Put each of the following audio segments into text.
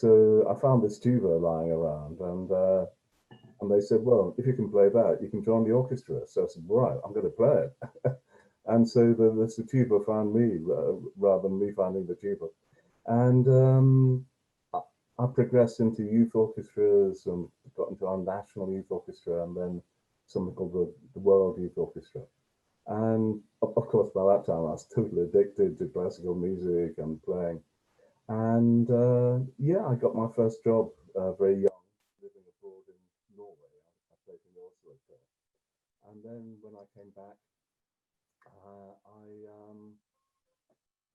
So I found this tuba lying around, and they said, well, if you can play that, you can join the orchestra. So I said, right, I'm going to play it. And so the tuba found me rather than me finding the tuba. And I progressed into youth orchestras and got into our national youth orchestra, and then something called the World Youth Orchestra. And of course, by that time, I was totally addicted to classical music and playing. And yeah, I got my first job very young, living abroad in Norway. I played in Oslo. And then when I came back, uh, I um,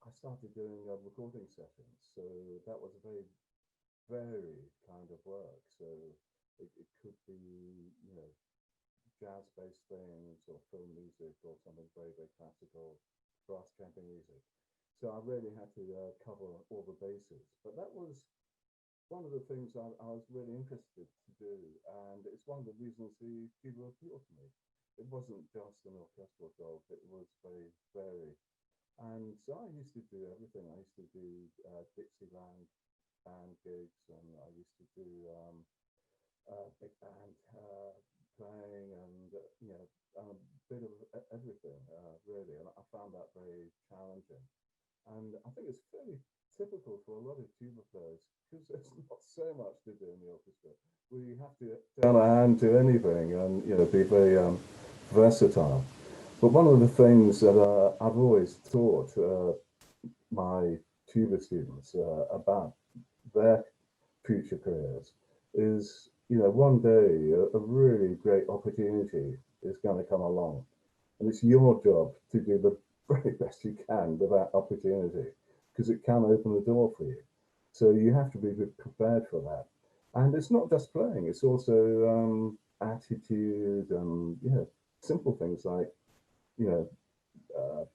I started doing recording sessions. So that was a very varied kind of work. So it could be, you know, jazz-based things or film music or something very, very classical, brass champion music. So I really had to cover all the bases. But that was one of the things I was really interested to do, and it's one of the reasons the tuba appealed to me. It wasn't just an orchestral job, it was very varied. And so I used to do everything. I used to do Dixieland band gigs, and I used to do big band playing, and you know, a bit of everything really. And I found that very challenging. And I think it's fairly typical for a lot of tuba players because there's not so much to do in the orchestra. We have to turn our hand to anything, and you know, be very versatile. But one of the things that I've always taught my tuba students about their future careers is, you know, one day a really great opportunity is going to come along, and it's your job to do the very best you can with that opportunity, because it can open the door for you. So you have to be prepared for that. And it's not just playing; it's also attitude and, you know, simple things like, you know,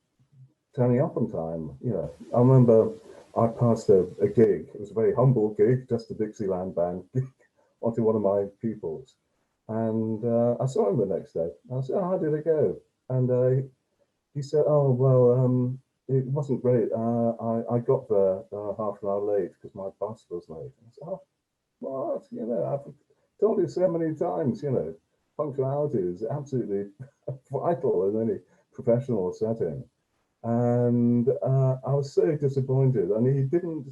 turning up on time. You know, I remember I passed a gig. It was a very humble gig, just a Dixieland band gig, onto one of my pupils. And I saw him the next day. I said, oh, how did it go? And he said, oh, well, it wasn't great. I got there half an hour late because my bus was late. I said, oh, what? You know, I've told you so many times, you know, punctuality is absolutely vital in any professional setting. And I was so disappointed. And he didn't,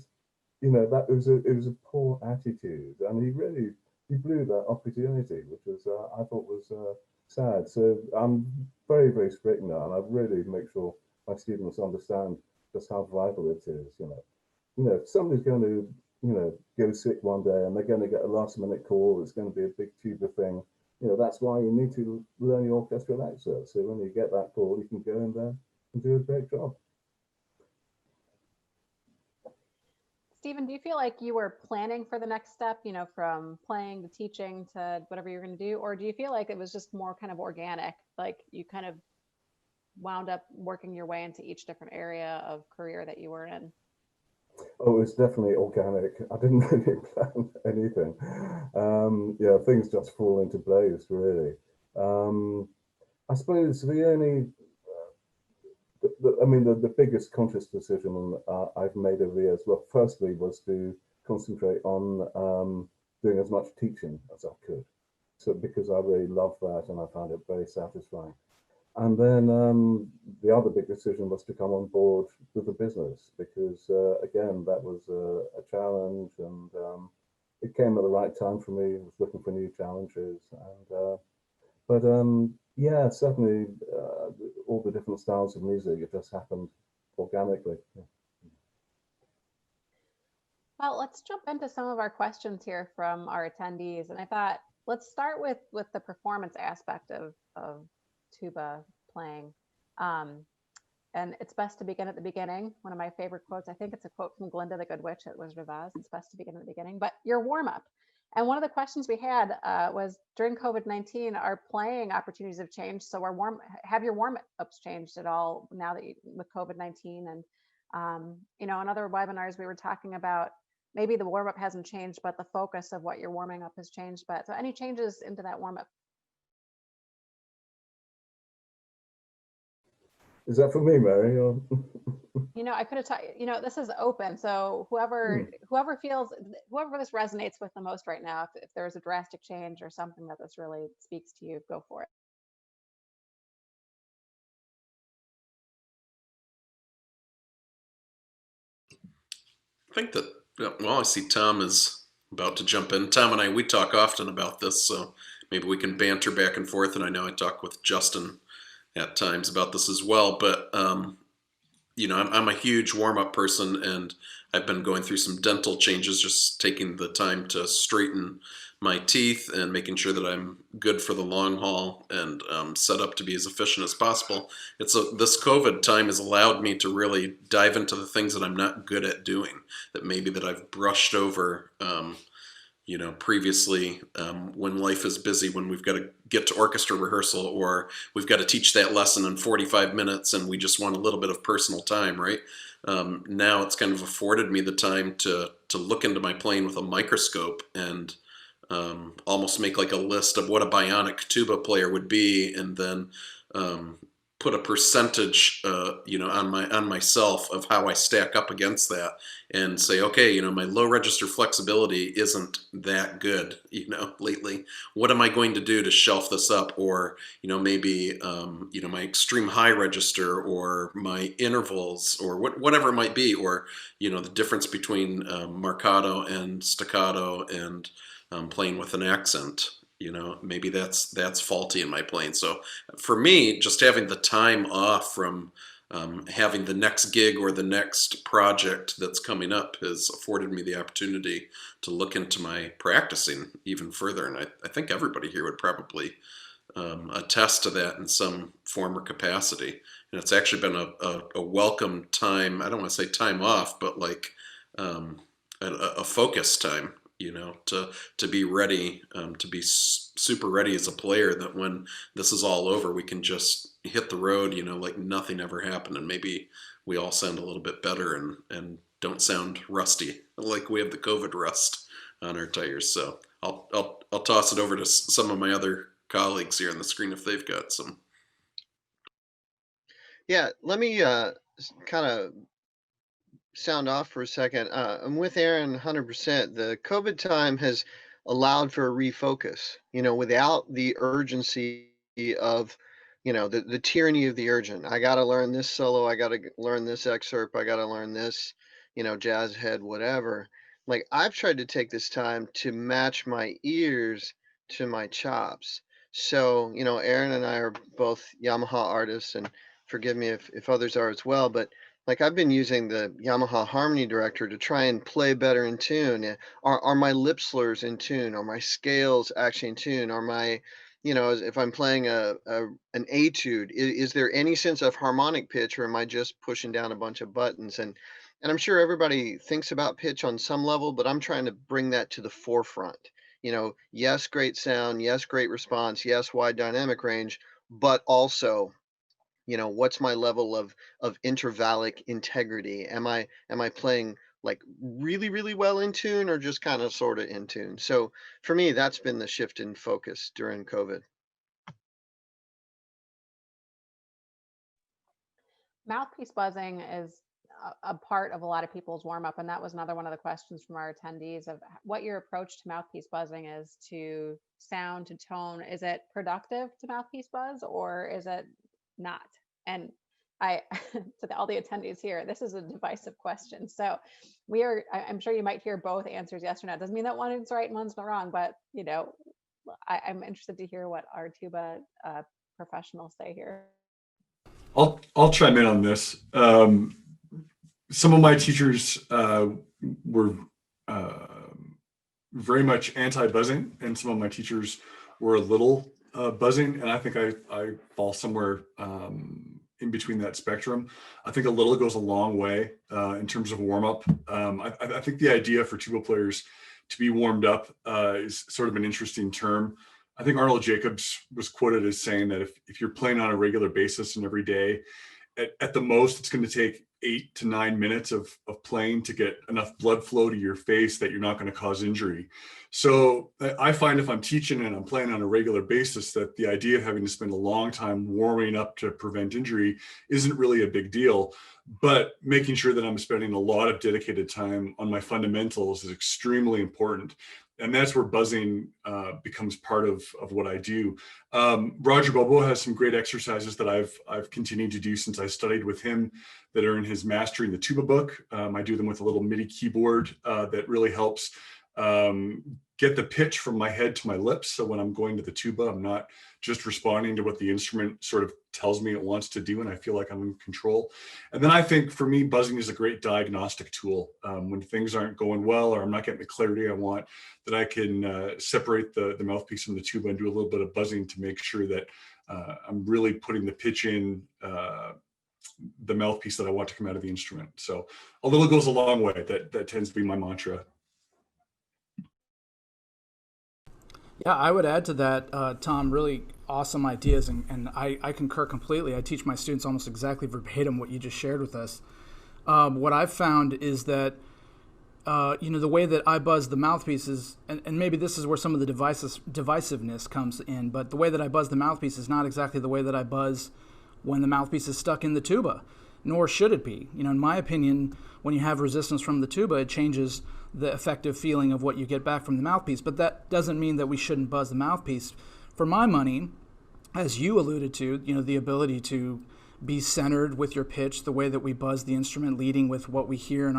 you know, that it was a poor attitude, and he blew that opportunity, which was I thought was sad. So I'm very, very strict now, and I really make sure my students understand just how vital it is. You know, if somebody's going to, you know, go sick one day and they're going to get a last minute call, it's going to be a big tuba thing. You know, that's why you need to learn your orchestral excerpt. So when you get that call, you can go in there and do a great job. Stephen, do you feel like you were planning for the next step, you know, from playing to teaching to whatever you're going to do? Or do you feel like it was just more kind of organic, like you kind of wound up working your way into each different area of career that you were in? Oh, it's definitely organic. I didn't really plan anything. Yeah, things just fall into place, really. Um, I suppose the only, I mean, the biggest conscious decision I've made over the years, well, firstly, was to concentrate on doing as much teaching as I could. So, because I really loved that and I found it very satisfying. And then the other big decision was to come on board with the business, because again, that was a challenge, and it came at the right time for me. I was looking for new challenges, and but yeah, certainly all the different styles of music, it just happened organically. Yeah. Well, let's jump into some of our questions here from our attendees. And I thought, let's start with the performance aspect of tuba playing. Um, and it's best to begin at the beginning. One of my favorite quotes, I think it's a quote from Glinda the Good Witch at Wizard of Oz. It's best to begin at the beginning, but your warm up. And one of the questions we had was during COVID-19, our playing opportunities have changed. So have your warm ups changed at all now that with COVID-19? And you know, in other webinars we were talking about maybe the warm up hasn't changed, but the focus of what you're warming up has changed. But so any changes into that warm up? Is that for me, Mary? Or? I could have taught, this is open. So whoever feels, whoever this resonates with the most right now, if there's a drastic change or something that this really speaks to you, go for it. I think that, well, I see Tom is about to jump in. Tom and I, we talk often about this, so maybe we can banter back and forth. And I know I talk with Justin at times about this as well. But, I'm a huge warm-up person, and I've been going through some dental changes, just taking the time to straighten my teeth and making sure that I'm good for the long haul and set up to be as efficient as possible. This COVID time has allowed me to really dive into the things that I'm not good at doing, that maybe that I've brushed over, previously, when life is busy, when we've got to get to orchestra rehearsal, or we've got to teach that lesson in 45 minutes and we just want a little bit of personal time, right? Now it's kind of afforded me the time to look into my playing with a microscope and almost make like a list of what a bionic tuba player would be, and then put a percentage, on myself of how I stack up against that, and say, okay, my low register flexibility isn't that good, lately. What am I going to do to shelf this up? Or, maybe, my extreme high register, or my intervals, or whatever it might be, or, the difference between marcato and staccato, and playing with an accent. Maybe that's faulty in my playing. So for me, just having the time off from having the next gig or the next project that's coming up has afforded me the opportunity to look into my practicing even further. And I think everybody here would probably attest to that in some form or capacity. And it's actually been a welcome time. I don't want to say time off, but like a focus time, to be ready, to be super ready as a player, that when this is all over, we can just hit the road, like nothing ever happened. And maybe we all sound a little bit better and don't sound rusty, like we have the COVID rust on our tires. So I'll toss it over to some of my other colleagues here on the screen if they've got some. Yeah, let me kind of sound off for a second. I'm with Aaron 100%. The COVID time has allowed for a refocus, without the urgency of, the tyranny of the urgent. I got to learn this solo. I got to learn this excerpt. I got to learn this, jazz head, whatever. Like, I've tried to take this time to match my ears to my chops. So, Aaron and I are both Yamaha artists, and forgive me if others are as well, but like, I've been using the Yamaha Harmony Director to try and play better in tune. Are my lip slurs in tune? Are my scales actually in tune? Are my, if I'm playing an etude, is there any sense of harmonic pitch, or am I just pushing down a bunch of buttons? And I'm sure everybody thinks about pitch on some level, but I'm trying to bring that to the forefront. Yes, great sound. Yes, great response. Yes, wide dynamic range, but also, what's my level of intervallic integrity? Am I playing like really, really well in tune, or just kind of sort of in tune? So for me, that's been the shift in focus during COVID. Mouthpiece buzzing is a part of a lot of people's warm up, and that was another one of the questions from our attendees of what your approach to mouthpiece buzzing is, to sound, to tone. Is it productive to mouthpiece buzz, or is it not? And to all the attendees here, this is a divisive question. So I'm sure you might hear both answers, yes or no. It doesn't mean that one is right and one's wrong, but I'm interested to hear what our tuba professionals say here. I'll chime in on this. Some of my teachers were very much anti-buzzing, and some of my teachers were a little buzzing, and I think I fall somewhere in between that spectrum. I think a little goes a long way in terms of warm-up. I think the idea for tuba players to be warmed up is sort of an interesting term. I think Arnold Jacobs was quoted as saying that if you're playing on a regular basis and every day, at the most, it's going to take 8 to 9 minutes of playing to get enough blood flow to your face that you're not going to cause injury. So I find if I'm teaching and I'm playing on a regular basis, that the idea of having to spend a long time warming up to prevent injury isn't really a big deal. But making sure that I'm spending a lot of dedicated time on my fundamentals is extremely important. And that's where buzzing becomes part of what I do. Roger Bobo has some great exercises that I've continued to do since I studied with him that are in his Mastering the Tuba book. I do them with a little MIDI keyboard that really helps get the pitch from my head to my lips. So when I'm going to the tuba, I'm not just responding to what the instrument sort of tells me it wants to do, and I feel like I'm in control. And then I think for me, buzzing is a great diagnostic tool. When things aren't going well or I'm not getting the clarity I want, that I can separate the mouthpiece from the tuba and do a little bit of buzzing to make sure that I'm really putting the pitch in the mouthpiece that I want to come out of the instrument. So a little goes a long way. That tends to be my mantra. Yeah, I would add to that, Tom, really awesome ideas, and I concur completely. I teach my students almost exactly verbatim what you just shared with us. What I've found is that, the way that I buzz the mouthpiece is, and maybe this is where some of the divisiveness comes in, but the way that I buzz the mouthpiece is not exactly the way that I buzz when the mouthpiece is stuck in the tuba, nor should it be. In my opinion, when you have resistance from the tuba, it changes the effective feeling of what you get back from the mouthpiece. But that doesn't mean that we shouldn't buzz the mouthpiece. For my money, as you alluded to, the ability to be centered with your pitch, the way that we buzz the instrument, leading with what we hear in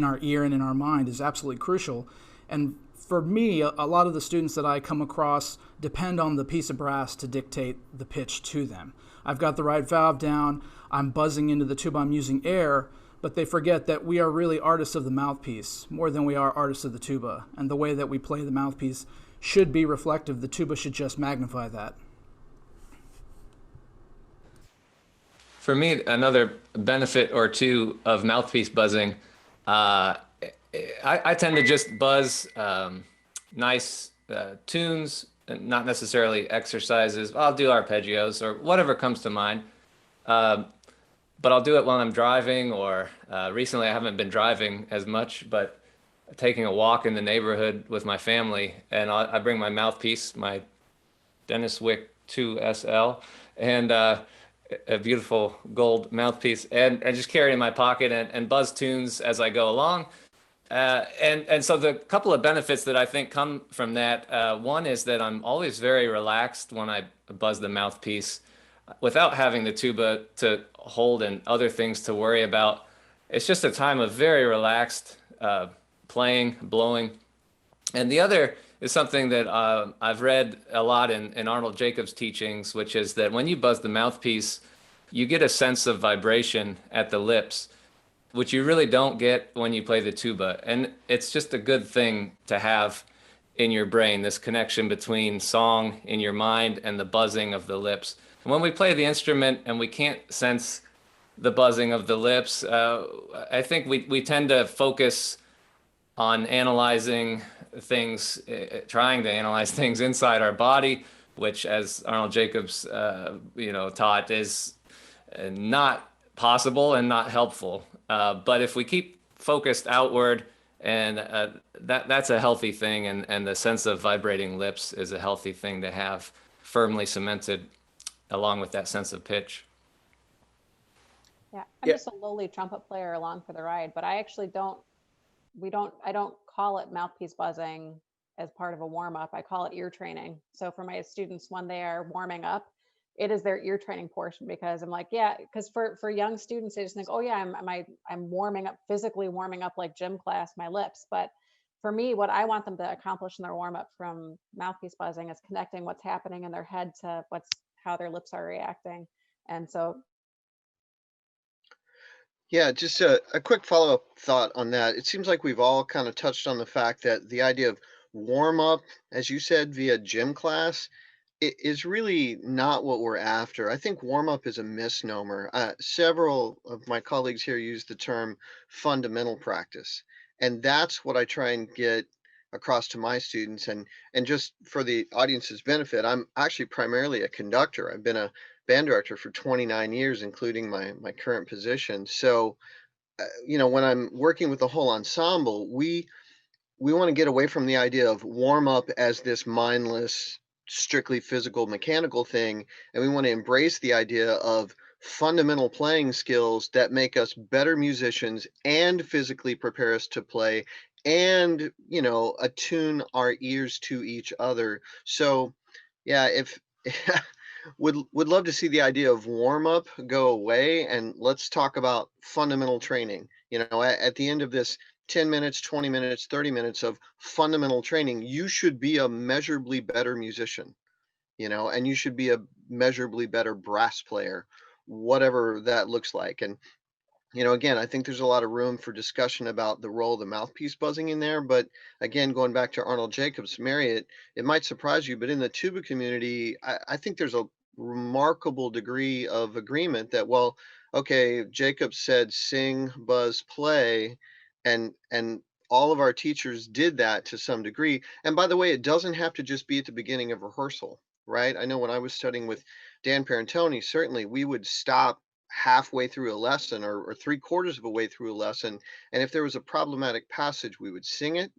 our ear and in our mind, is absolutely crucial. And for me, a lot of the students that I come across depend on the piece of brass to dictate the pitch to them. I've got the right valve down, I'm buzzing into the tuba, I'm using air, but they forget that we are really artists of the mouthpiece more than we are artists of the tuba. And the way that we play the mouthpiece should be reflective. The tuba should just magnify that. For me, another benefit or two of mouthpiece buzzing, I tend to just buzz nice tunes, not necessarily exercises. I'll do arpeggios or whatever comes to mind. But I'll do it while I'm driving, or recently I haven't been driving as much, but taking a walk in the neighborhood with my family, and I bring my mouthpiece, my Denis Wick 2SL, and a beautiful gold mouthpiece, and just carry it in my pocket and buzz tunes as I go along. And so the couple of benefits that I think come from that, one is that I'm always very relaxed when I buzz the mouthpiece, without having the tuba to hold and other things to worry about. It's just a time of very relaxed playing, blowing. And the other is something that I've read a lot in Arnold Jacobs' teachings, which is that when you buzz the mouthpiece, you get a sense of vibration at the lips, which you really don't get when you play the tuba. And it's just a good thing to have in your brain, this connection between song in your mind and the buzzing of the lips. And when we play the instrument and we can't sense the buzzing of the lips, I think we tend to focus on analyzing things, trying to analyze things inside our body, which, as Arnold Jacobs taught, is not possible and not helpful. But if we keep focused outward, and that's a healthy thing, and the sense of vibrating lips is a healthy thing to have firmly cemented along with that sense of pitch. Yeah, I'm just a lowly trumpet player along for the ride, but I actually I don't call it mouthpiece buzzing as part of a warm up. I call it ear training. So for my students, when they are warming up, it is their ear training portion, because I'm like, yeah, because for young students, they just think, oh yeah, I'm warming up, physically warming up like gym class, my lips. But for me, what I want them to accomplish in their warm up from mouthpiece buzzing is connecting what's happening in their head to how their lips are reacting. And so Yeah, just a quick follow-up thought on that. It seems like we've all kind of touched on the fact that the idea of warm up, as you said, via gym class, is really not what we're after. I think warm up is a misnomer. Several of my colleagues here use the term fundamental practice, and that's what I try and get across to my students. And just for the audience's benefit, I'm actually primarily a conductor. I've been band director for 29 years, including my current position. So, when I'm working with the whole ensemble, we want to get away from the idea of warm up as this mindless, strictly physical, mechanical thing. And we want to embrace the idea of fundamental playing skills that make us better musicians and physically prepare us to play and, attune our ears to each other. So, yeah, if would love to see the idea of warm up go away, and let's talk about fundamental training. At the end of this 10 minutes, 20 minutes, 30 minutes of fundamental training, you should be a measurably better musician, and you should be a measurably better brass player, whatever that looks like. And again, I think there's a lot of room for discussion about the role of the mouthpiece buzzing in there. But again, going back to Arnold Jacobs, Mary, it might surprise you, but in the tuba community, I think there's a remarkable degree of agreement that, well, okay, Jacobs said sing, buzz, play, and all of our teachers did that to some degree. And by the way, it doesn't have to just be at the beginning of rehearsal, right? I know when I was studying with Dan Parentoni, certainly we would stop halfway through a lesson or 3/4 of a way through a lesson. And if there was a problematic passage, we would sing it,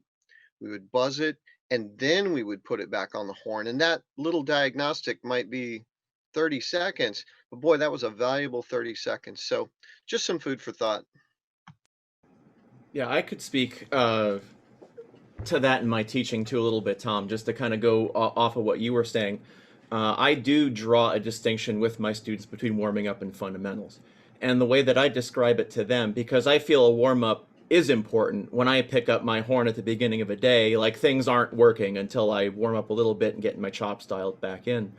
we would buzz it, and then we would put it back on the horn. And that little diagnostic might be 30 seconds, but boy, that was a valuable 30 seconds. So just some food for thought. Yeah, I could speak to that in my teaching too a little bit, Tom, just to kind of go off of what you were saying. I do draw a distinction with my students between warming up and fundamentals. And the way that I describe it to them, because I feel a warm-up is important. When I pick up my horn at the beginning of a day, like things aren't working until I warm up a little bit and get my chops dialed back in.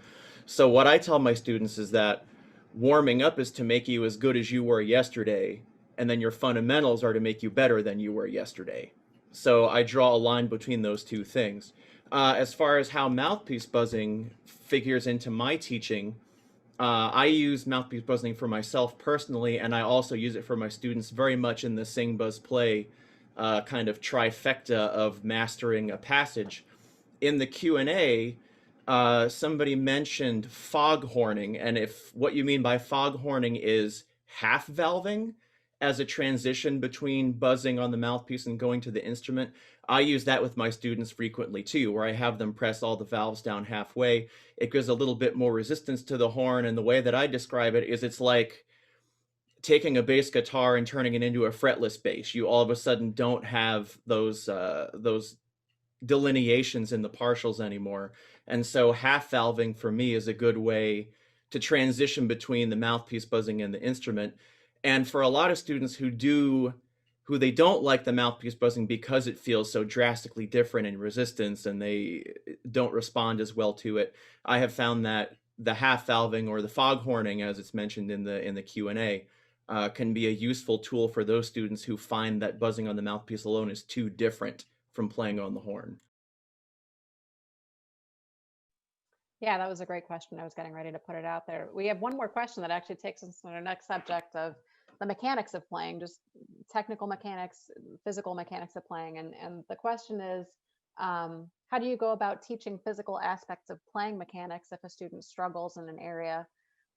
So what I tell my students is that warming up is to make you as good as you were yesterday, and then your fundamentals are to make you better than you were yesterday. So I draw a line between those two things. As far as how mouthpiece buzzing figures into my teaching, I use mouthpiece buzzing for myself personally, and I also use it for my students very much in the sing, buzz, play kind of trifecta of mastering a passage. In the Q&A, somebody mentioned foghorning, and if what you mean by foghorning is half valving as a transition between buzzing on the mouthpiece and going to the instrument, I use that with my students frequently too, where I have them press all the valves down halfway. It gives a little bit more resistance to the horn, and the way that I describe it is it's like taking a bass guitar and turning it into a fretless bass. You all of a sudden don't have those delineations in the partials anymore. And so half valving for me is a good way to transition between the mouthpiece buzzing and the instrument. And for a lot of students who they don't like the mouthpiece buzzing because it feels so drastically different in resistance and they don't respond as well to it, I have found that the half valving or the foghorning, as it's mentioned in the Q&A, can be a useful tool for those students who find that buzzing on the mouthpiece alone is too different from playing on the horn. Yeah, that was a great question. I was getting ready to put it out there. We have one more question that actually takes us to our next subject of the mechanics of playing, just technical mechanics, physical mechanics of playing. And the question is, how do you go about teaching physical aspects of playing mechanics if a student struggles in an area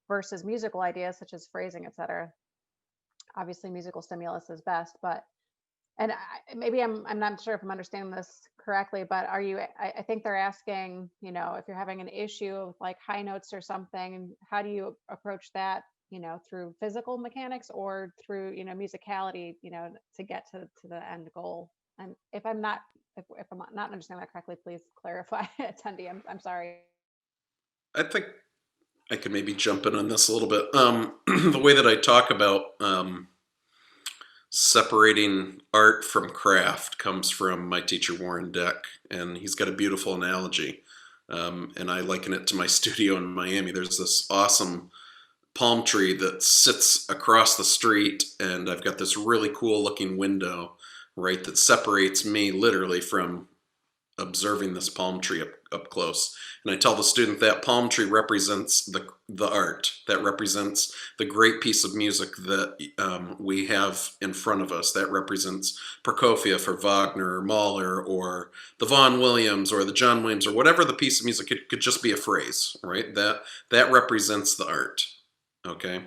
versus musical ideas such as phrasing, et cetera? Obviously, musical stimulus is best, but maybe I'm not sure if I'm understanding this correctly, but I think they're asking, if you're having an issue with like high notes or something, how do you approach that, through physical mechanics or through, musicality, to get to the end goal? And if I'm not understanding that correctly, please clarify, attendee. I'm sorry. I think I could maybe jump in on this a little bit. The way that I talk about separating art from craft comes from my teacher, Warren Deck, and he's got a beautiful analogy. And I liken it to my studio in Miami. There's this awesome palm tree that sits across the street, and I've got this really cool looking window, right, that separates me literally from observing this palm tree up close. And I tell the student that palm tree represents the art, that represents the great piece of music that we have in front of us, that represents Prokofiev for Wagner or Mahler or the Vaughan Williams or the John Williams or whatever the piece of music. It could just be a phrase, right? That represents the art, okay?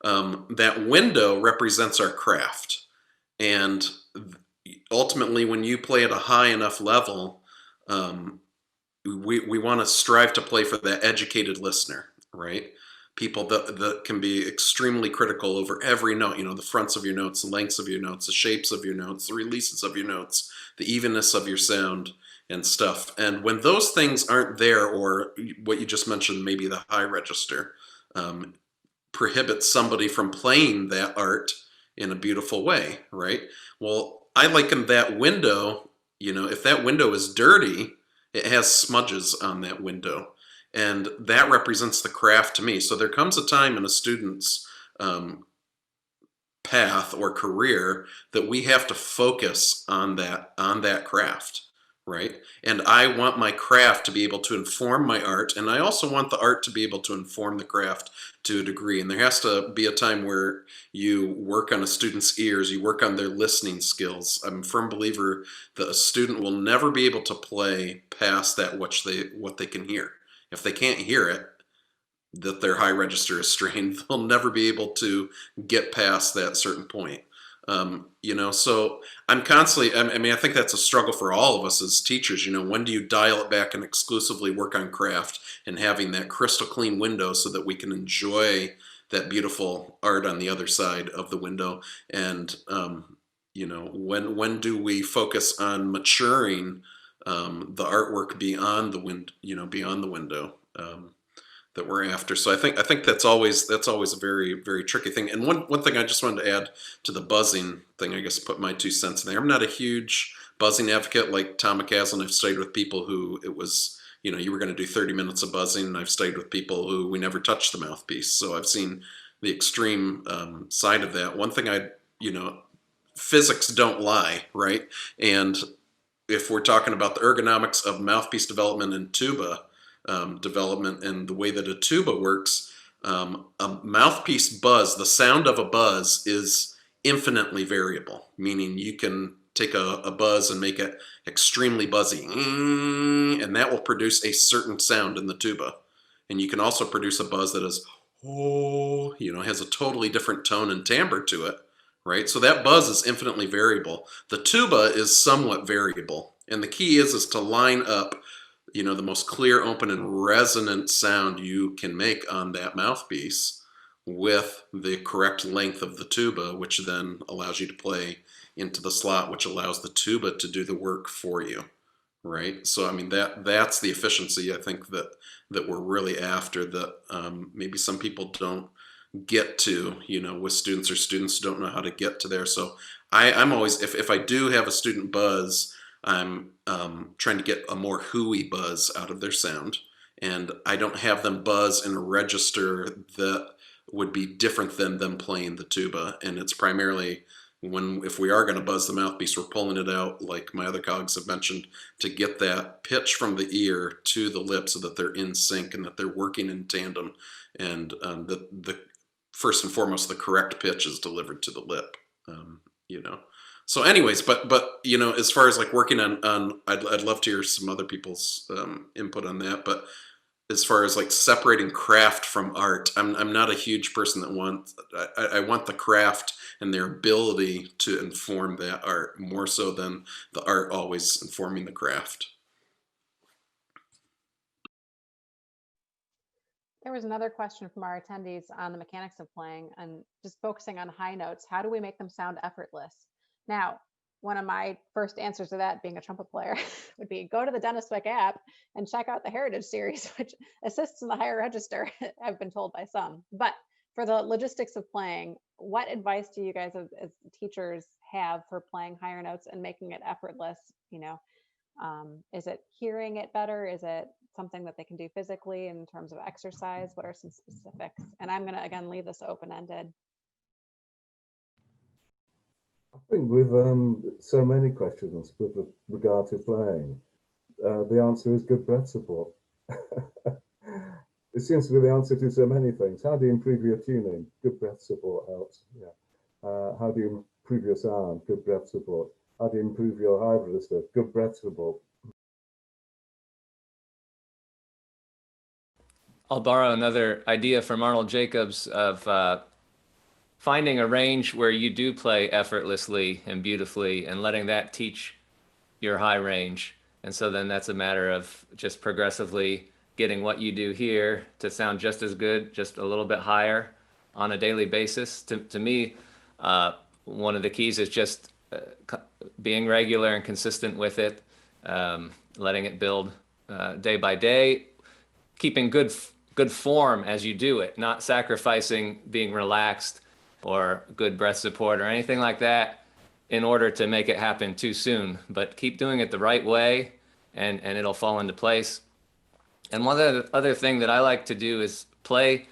That window represents our craft. And ultimately, when you play at a high enough level, we want to strive to play for that educated listener, right? People that can be extremely critical over every note, the fronts of your notes, the lengths of your notes, the shapes of your notes, the releases of your notes, the evenness of your sound and stuff. And when those things aren't there, or what you just mentioned, maybe the high register, prohibits somebody from playing that art in a beautiful way, right? Well, I liken that window, if that window is dirty, it has smudges on that window. And that represents the craft to me. So there comes a time in a student's path or career that we have to focus on that craft, right? And I want my craft to be able to inform my art, and I also want the art to be able to inform the craft to a degree. And there has to be a time where you work on a student's ears, you work on their listening skills. I'm a firm believer that a student will never be able to play past that what they can hear. If they can't hear it, that their high register is strained, they'll never be able to get past that certain point. So I'm constantly, I think that's a struggle for all of us as teachers. When do you dial it back and exclusively work on craft and having that crystal clean window so that we can enjoy that beautiful art on the other side of the window? And, when do we focus on maturing the artwork beyond the window that we're after? So I think that's always a very, very tricky thing. And one thing I just wanted to add to the buzzing thing, I guess put my 2 cents in there. I'm not a huge buzzing advocate like Tom McCaslin. I've studied with people who it was, you were going to do 30 minutes of buzzing, and I've studied with people who we never touched the mouthpiece. So I've seen the extreme side of that. One thing physics don't lie, right? And if we're talking about the ergonomics of mouthpiece development and tuba development and the way that a tuba works, a mouthpiece buzz, the sound of a buzz is infinitely variable, meaning you can take a buzz and make it extremely buzzy, and that will produce a certain sound in the tuba. And you can also produce a buzz that is, has a totally different tone and timbre to it, right? So that buzz is infinitely variable. The tuba is somewhat variable, and the key is to line up the most clear, open, and resonant sound you can make on that mouthpiece with the correct length of the tuba, which then allows you to play into the slot, which allows the tuba to do the work for you, right? So, that's the efficiency I think that we're really after, that maybe some people don't get to, with students, or students don't know how to get to there. So I'm always, if I do have a student buzz, I'm trying to get a more hooey buzz out of their sound, and I don't have them buzz in a register that would be different than them playing the tuba. And it's primarily if we are going to buzz the mouthpiece, we're pulling it out, like my other colleagues have mentioned, to get that pitch from the ear to the lip so that they're in sync and that they're working in tandem, and the first and foremost, the correct pitch is delivered to the lip, So anyways, but as far as like working on I'd love to hear some other people's input on that. But as far as like separating craft from art, I'm not a huge person that I want the craft and their ability to inform that art more so than the art always informing the craft. There was another question from our attendees on the mechanics of playing and just focusing on high notes. How do we make them sound effortless? Now, one of my first answers to that, being a trumpet player, would be go to the Denniswick app and check out the Heritage series, which assists in the higher register, I've been told by some. But for the logistics of playing, what advice do you guys as teachers have for playing higher notes and making it effortless? Is it hearing it better? Is it something that they can do physically in terms of exercise? What are some specifics? And I'm going to, again, leave this open-ended. I think with so many questions with regard to playing, The answer is good breath support. It seems to be the answer to so many things. How do you improve your tuning? Good breath support helps. Yeah. How do you improve your sound? Good breath support. How do you improve your high register? Good breath support. I'll borrow another idea from Arnold Jacobs of finding a range where you do play effortlessly and beautifully and letting that teach your high range. And so then that's a matter of just progressively getting what you do here to sound just as good, just a little bit higher on a daily basis. To me, one of the keys is just being regular and consistent with it, letting it build day by day, keeping good form as you do it, not sacrificing being relaxed or good breath support or anything like that in order to make it happen too soon, but keep doing it the right way and it'll fall into place. And one other thing that I like to do is play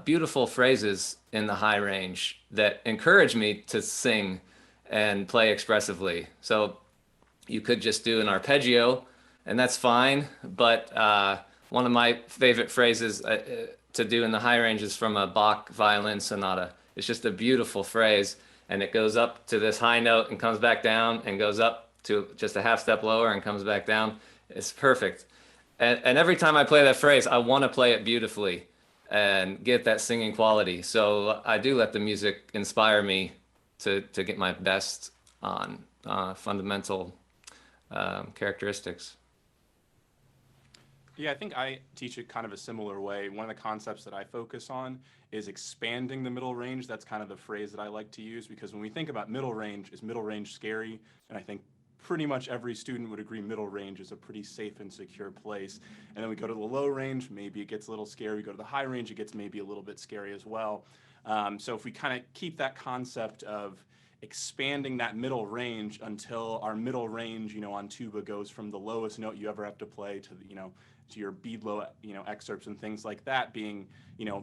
beautiful phrases in the high range that encourage me to sing and play expressively. So you could just do an arpeggio, and that's fine, but one of my favorite phrases to do in the high range is from a Bach violin sonata. It's just a beautiful phrase, and it goes up to this high note and comes back down and goes up to just a half step lower and comes back down. It's perfect. And every time I play that phrase, I want to play it beautifully and get that singing quality. So I do let the music inspire me to get my best on fundamental characteristics. Yeah, I think I teach it kind of a similar way. One of the concepts that I focus on is expanding the middle range. That's kind of the phrase that I like to use, because when we think about middle range, is middle range scary? And I think pretty much every student would agree middle range is a pretty safe and secure place. And then we go to the low range, maybe it gets a little scary. We go to the high range, it gets maybe a little bit scary as well. So if we kind of keep that concept of expanding that middle range until our middle range, on tuba goes from the lowest note you ever have to play to the, to your bead low, excerpts and things like that being,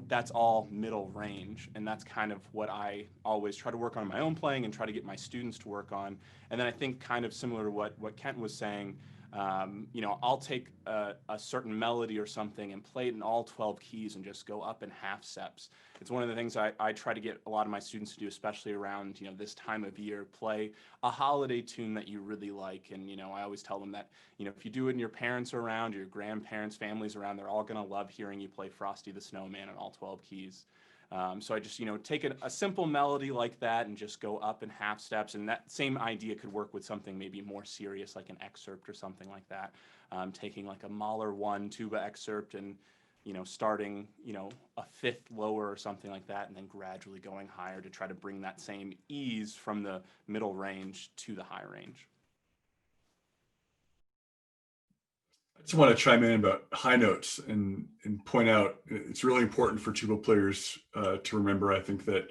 that's all middle range. And that's kind of what I always try to work on in my own playing and try to get my students to work on. And then I think kind of similar to what Kent was saying, I'll take a certain melody or something and play it in all 12 keys and just go up in half steps. It's one of the things I try to get a lot of my students to do, especially around, this time of year. Play a holiday tune that you really like. And, I always tell them that, if you do it and your parents are around, your grandparents, families around, they're all going to love hearing you play Frosty the Snowman in all 12 keys. So I just, take a simple melody like that and just go up in half steps. And that same idea could work with something maybe more serious, like an excerpt or something like that. Taking like a Mahler 1 tuba excerpt and, starting, a fifth lower or something like that, and then gradually going higher to try to bring that same ease from the middle range to the high range. I just want to chime in about high notes and point out it's really important for tuba players to remember. I think that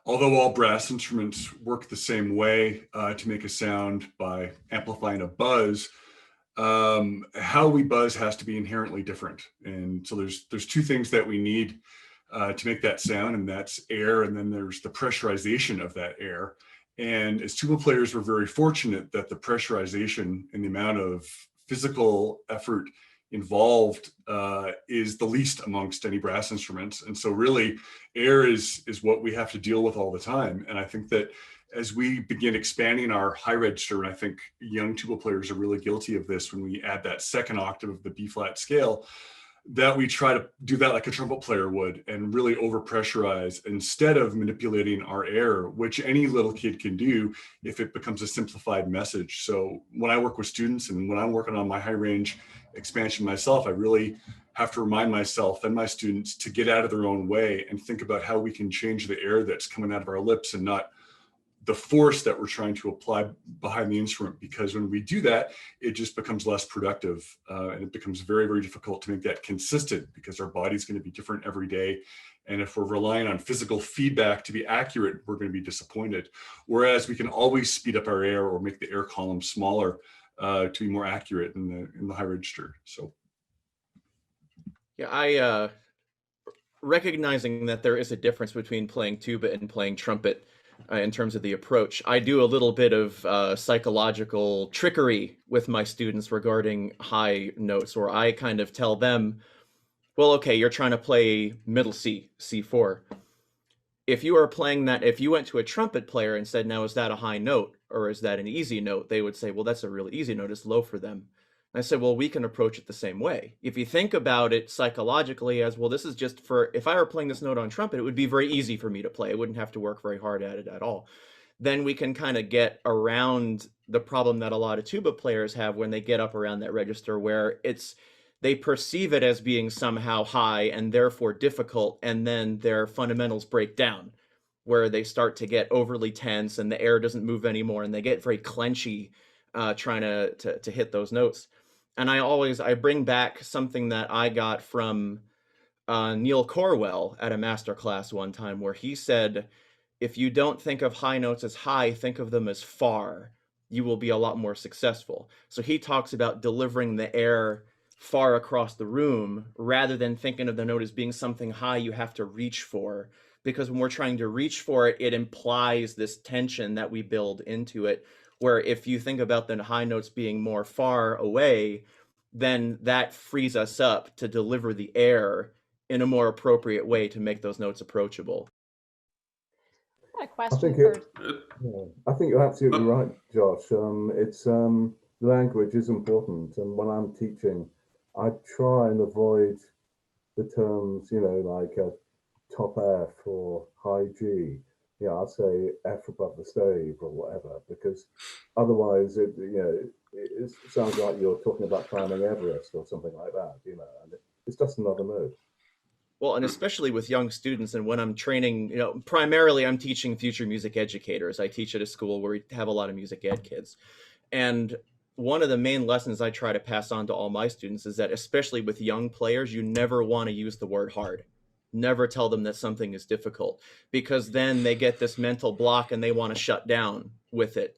although all brass instruments work the same way to make a sound by amplifying a buzz, how we buzz has to be inherently different. And so there's two things that we need to make that sound, and that's air, and then there's the pressurization of that air. And as tuba players, we're very fortunate that the pressurization and the amount of physical effort involved is the least amongst any brass instruments. And so really air is what we have to deal with all the time. And I think that as we begin expanding our high register, and I think young tuba players are really guilty of this when we add that second octave of the B flat scale, that we try to do that like a trumpet player would and really overpressurize instead of manipulating our air, which any little kid can do if it becomes a simplified message. So when I work with students and when I'm working on my high range expansion myself, I really have to remind myself and my students to get out of their own way and think about how we can change the air that's coming out of our lips and not the force that we're trying to apply behind the instrument, because when we do that, it just becomes less productive and it becomes very, very difficult to make that consistent because our body's going to be different every day. And if we're relying on physical feedback to be accurate, we're going to be disappointed. Whereas we can always speed up our air or make the air column smaller to be more accurate in the high register. So. Yeah, I recognizing that there is a difference between playing tuba and playing trumpet. in terms of the approach. I do a little bit of psychological trickery with my students regarding high notes, where I kind of tell them, well, okay, you're trying to play middle C, C4. If you are playing that, if you went to a trumpet player and said, now, is that a high note or is that an easy note? They would say, well, that's a really easy note. It's low for them. And I said, well, we can approach it the same way. If you think about it psychologically as, well, this is just for, if I were playing this note on trumpet, it would be very easy for me to play. I wouldn't have to work very hard at it at all. Then we can kind of get around the problem that a lot of tuba players have when they get up around that register, where they perceive it as being somehow high and therefore difficult, and then their fundamentals break down, where they start to get overly tense and the air doesn't move anymore, and they get very clenchy trying to hit those notes. And I bring back something that I got from Neil Corwell at a master class one time, where he said, if you don't think of high notes as high, think of them as far. You will be a lot more successful. So he talks about delivering the air far across the room rather than thinking of the note as being something high you have to reach for, because when we're trying to reach for it, it implies this tension that we build into it, where if you think about the high notes being more far away, then that frees us up to deliver the air in a more appropriate way to make those notes approachable. A question for... I think you're absolutely right, Josh. It's language is important, and when I'm teaching, I try and avoid the terms, like top F or high G. I'll say F above the stave or whatever, because otherwise, it sounds like you're talking about climbing Everest or something like that. And it's just another note. Well, and especially with young students, and when I'm training, primarily I'm teaching future music educators. I teach at a school where we have a lot of music ed kids. And one of the main lessons I try to pass on to all my students is that, especially with young players, you never want to use the word hard. Never tell them that something is difficult, because then they get this mental block and they want to shut down with it.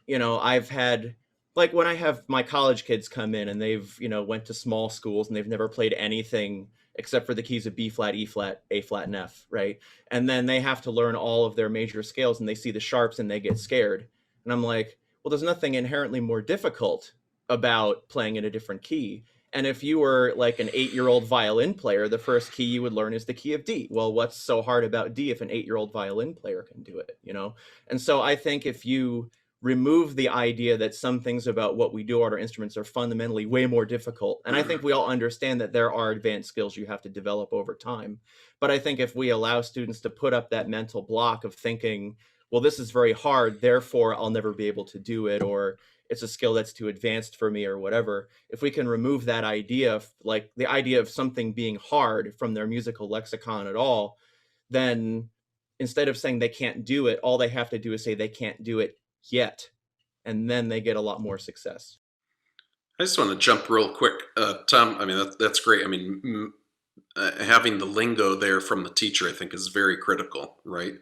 I've had, like, when I have my college kids come in and they've, went to small schools and they've never played anything except for the keys of B flat, E flat, A flat, and F, right? And then they have to learn all of their major scales and they see the sharps and they get scared. And I'm like, well, there's nothing inherently more difficult about playing in a different key. And if you were like an 8-year-old violin player, the first key you would learn is the key of D. Well, what's so hard about D if an 8-year-old violin player can do it, And so I think if you remove the idea that some things about what we do on our instruments are fundamentally way more difficult, and I think we all understand that there are advanced skills you have to develop over time. But I think if we allow students to put up that mental block of thinking, well, this is very hard, therefore I'll never be able to do it, or it's a skill that's too advanced for me, or whatever. If we can remove that idea, like the idea of something being hard from their musical lexicon at all, then instead of saying they can't do it, all they have to do is say they can't do it yet. And then they get a lot more success. I just want to jump real quick. Tom, I mean, that's great. I mean, having the lingo there from the teacher, I think, is very critical, right?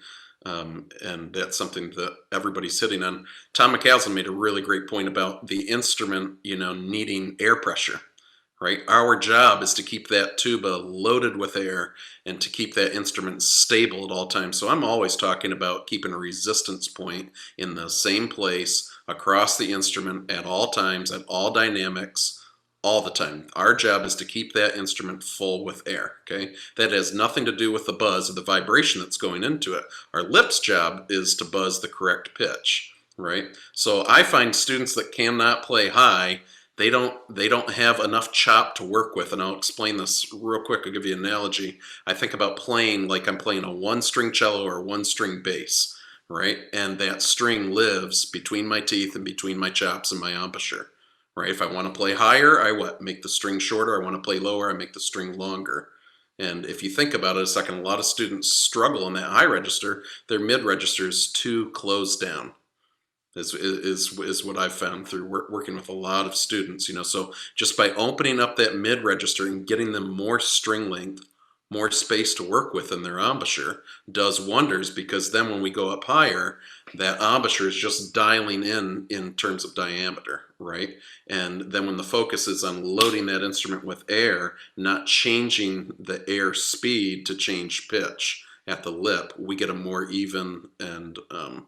And that's something that everybody's hitting on. Tom McCaslin made a really great point about the instrument, needing air pressure, right? Our job is to keep that tuba loaded with air and to keep that instrument stable at all times. So I'm always talking about keeping a resistance point in the same place across the instrument at all times, at all dynamics, all the time. Our job is to keep that instrument full with air, okay? That has nothing to do with the buzz or the vibration that's going into it. Our lips' job is to buzz the correct pitch, right? So I find students that cannot play high, they don't have enough chop to work with. And I'll explain this real quick. I'll give you an analogy. I think about playing like I'm playing a 1-string cello or a 1-string bass, right? And that string lives between my teeth and between my chops and my embouchure. Right? If I want to play higher, I make the string shorter. I want to play lower, I make the string longer. And if you think about it a second, a lot of students struggle in that high register. Their mid register is too closed down, is what I've found through working with a lot of students. So just by opening up that mid register and getting them more string length, more space to work with in their embouchure does wonders, because then when we go up higher, that embouchure is just dialing in terms of diameter, right? And then when the focus is on loading that instrument with air, not changing the air speed to change pitch at the lip, we get a more even and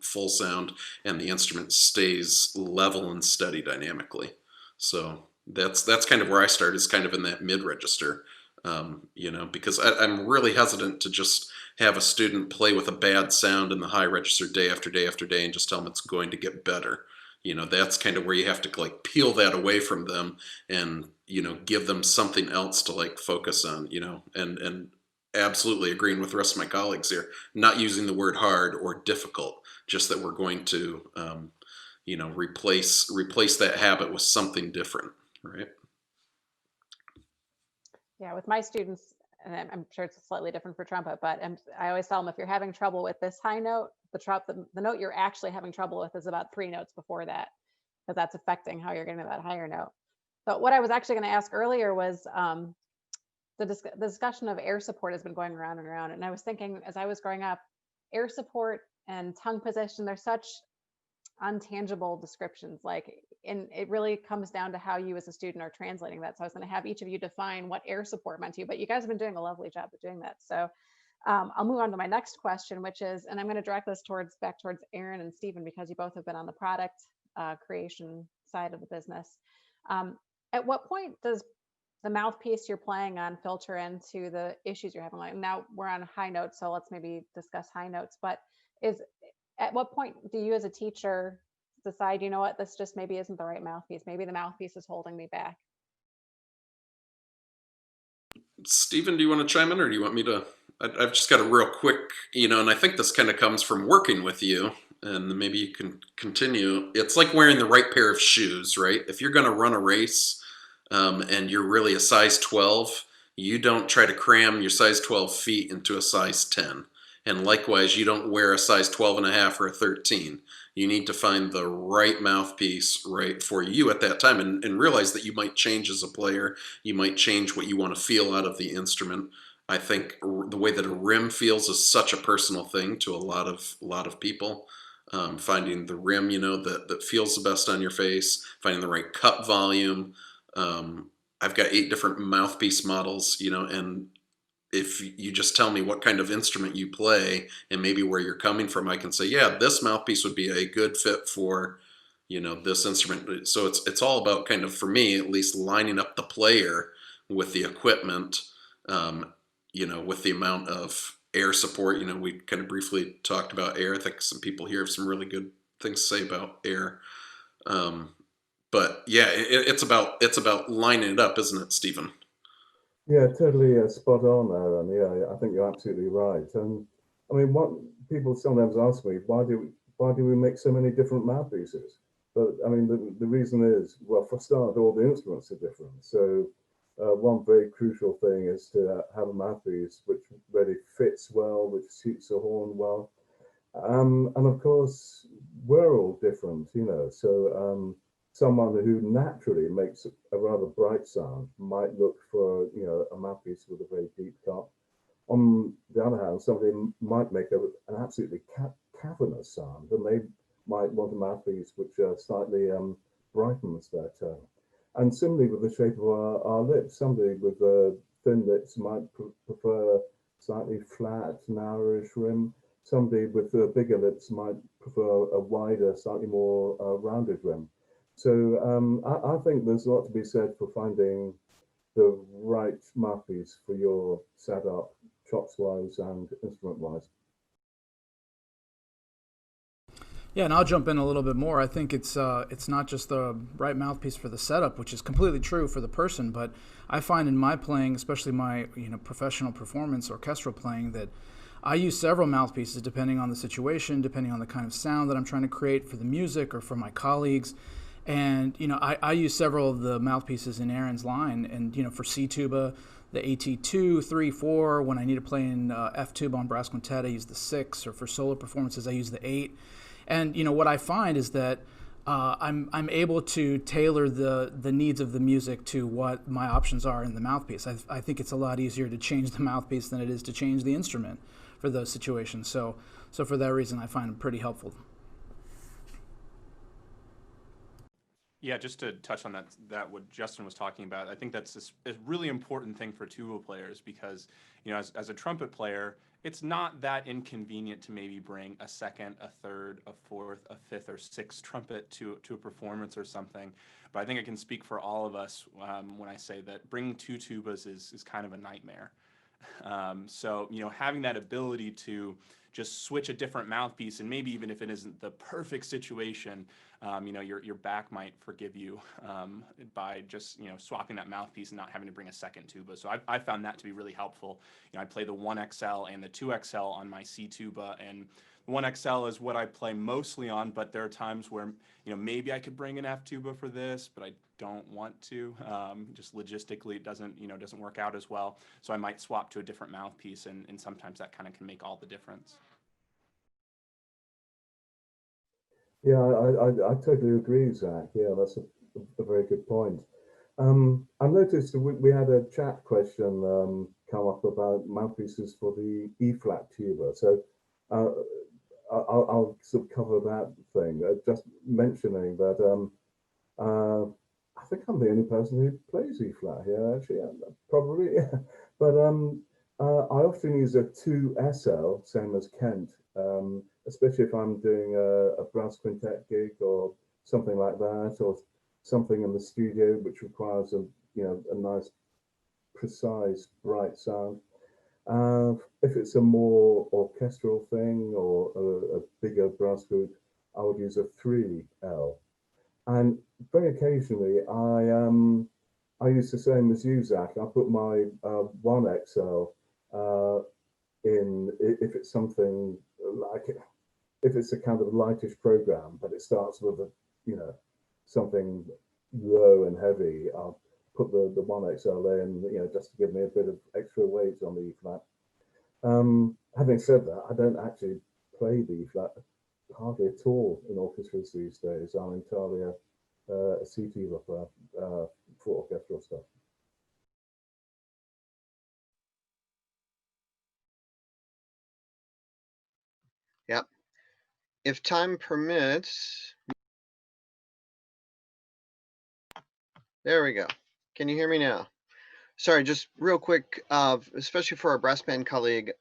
full sound, and the instrument stays level and steady dynamically. So that's kind of where I start, is kind of in that mid register, because I'm really hesitant to just have a student play with a bad sound in the high register day after day after day and just tell them it's going to get better. That's kind of where you have to like peel that away from them and, give them something else to like focus on, and absolutely agreeing with the rest of my colleagues here, not using the word hard or difficult, just that we're going to, replace that habit with something different, right? Yeah, with my students, and I'm sure it's slightly different for trumpet, but I always tell them, if you're having trouble with this high note, the note you're actually having trouble with is about 3 notes before that, because that's affecting how you're getting that higher note. But what I was actually going to ask earlier was the discussion of air support has been going around and around. And I was thinking, as I was growing up, air support and tongue position, they're such untangible descriptions. And it really comes down to how you as a student are translating that. So I was going to have each of you define what air support meant to you, but you guys have been doing a lovely job of doing that. So I'll move on to my next question, which is, and I'm going to direct this back towards Aaron and Stephen, because you both have been on the product creation side of the business. At what point does the mouthpiece you're playing on filter into the issues you're having? Like, now we're on high notes, so let's maybe discuss high notes. But at what point do you as a teacher decide, you know what, this just maybe isn't the right mouthpiece? Maybe the mouthpiece is holding me back. Stephen, do you want to chime in, or do you want me to? I've just got a real quick, and I think this kind of comes from working with you, and maybe you can continue. It's like wearing the right pair of shoes, right? If you're going to run a race, and you're really a size 12, you don't try to cram your size 12 feet into a size 10. And likewise, you don't wear a size 12 and a half or a 13. You need to find the right mouthpiece right for you at that time, and realize that you might change as a player. You might change what you want to feel out of the instrument. I think the way that a rim feels is such a personal thing to a lot of people. Finding the rim, that feels the best on your face, finding the right cup volume. I've got 8 different mouthpiece models, and if you just tell me what kind of instrument you play and maybe where you're coming from, I can say, yeah, this mouthpiece would be a good fit for, this instrument. So it's all about kind of, for me at least, lining up the player with the equipment, with the amount of air support. We kind of briefly talked about air. I think some people here have some really good things to say about air. But yeah, it's about lining it up, isn't it, Stephen? Yeah, totally spot on, Aaron. Yeah, I think you're absolutely right. And I mean, what people sometimes ask me, why do we make so many different mouthpieces? But I mean, the reason is, well, for a start, all the instruments are different. So one very crucial thing is to have a mouthpiece which really fits well, which suits a horn well. And of course, we're all different, so someone who naturally makes a rather bright sound might look for, a mouthpiece with a very deep cut. On the other hand, somebody might make an absolutely cavernous sound, and they might want a mouthpiece which slightly brightens their tone. And similarly with the shape of our lips, somebody with thin lips might prefer slightly flat, narrowish rim. Somebody with bigger lips might prefer a wider, slightly more rounded rim. So I think there's a lot to be said for finding the right mouthpiece for your setup, chops-wise and instrument-wise. Yeah, and I'll jump in a little bit more. I think it's not just the right mouthpiece for the setup, which is completely true for the person, but I find in my playing, especially my professional performance, orchestral playing, that I use several mouthpieces depending on the situation, depending on the kind of sound that I'm trying to create for the music or for my colleagues. And I use several of the mouthpieces in Aaron's line, and for C tuba, the AT2, 3, 4. When I need to play in F tuba on brass quintet, I use the 6, or for solo performances, I use the 8. And what I find is that I'm able to tailor the needs of the music to what my options are in the mouthpiece. I think it's a lot easier to change the mouthpiece than it is to change the instrument for those situations. So for that reason, I find it pretty helpful. Yeah, just to touch on that what Justin was talking about, I think that's a really important thing for tuba players, because as a trumpet player, it's not that inconvenient to maybe bring a second, a third, a fourth, a fifth, or sixth trumpet to a performance or something. But I think I can speak for all of us when I say that bringing two tubas is kind of a nightmare. So, having that ability to just switch a different mouthpiece, and maybe even if it isn't the perfect situation, your back might forgive you by just, swapping that mouthpiece and not having to bring a second tuba. So I found that to be really helpful. I play the 1XL and the 2XL on my C tuba, and the 1XL is what I play mostly on, but there are times where, maybe I could bring an F tuba for this, but I don't want to. Just logistically, it doesn't work out as well. So I might swap to a different mouthpiece, and sometimes that kind of can make all the difference. Yeah, I totally agree, Zach. Yeah, that's a very good point. I noticed we had a chat question come up about mouthpieces for the E-flat tuba. So I'll sort of cover that thing. Just mentioning that I think I'm the only person who plays E-flat here, actually, probably. But I often use a 2SL, same as Kent, especially if I'm doing a brass quintet gig or something like that, or something in the studio which requires a nice, precise, bright sound. If it's a more orchestral thing or a bigger brass group, I would use a 3L. And very occasionally, I use the same as you, Zach. I put my 1XL in if it's something like if it's a kind of lightish program, but it starts with something low and heavy. I'll put the 1XL in, just to give me a bit of extra weight on the E flat. Having said that, I don't actually play the E flat hardly at all in orchestras these days. I'm entirely a C tuba player for orchestral stuff. Yep. If time permits, there we go. Can you hear me now? Sorry, just real quick, especially for our brass band colleague,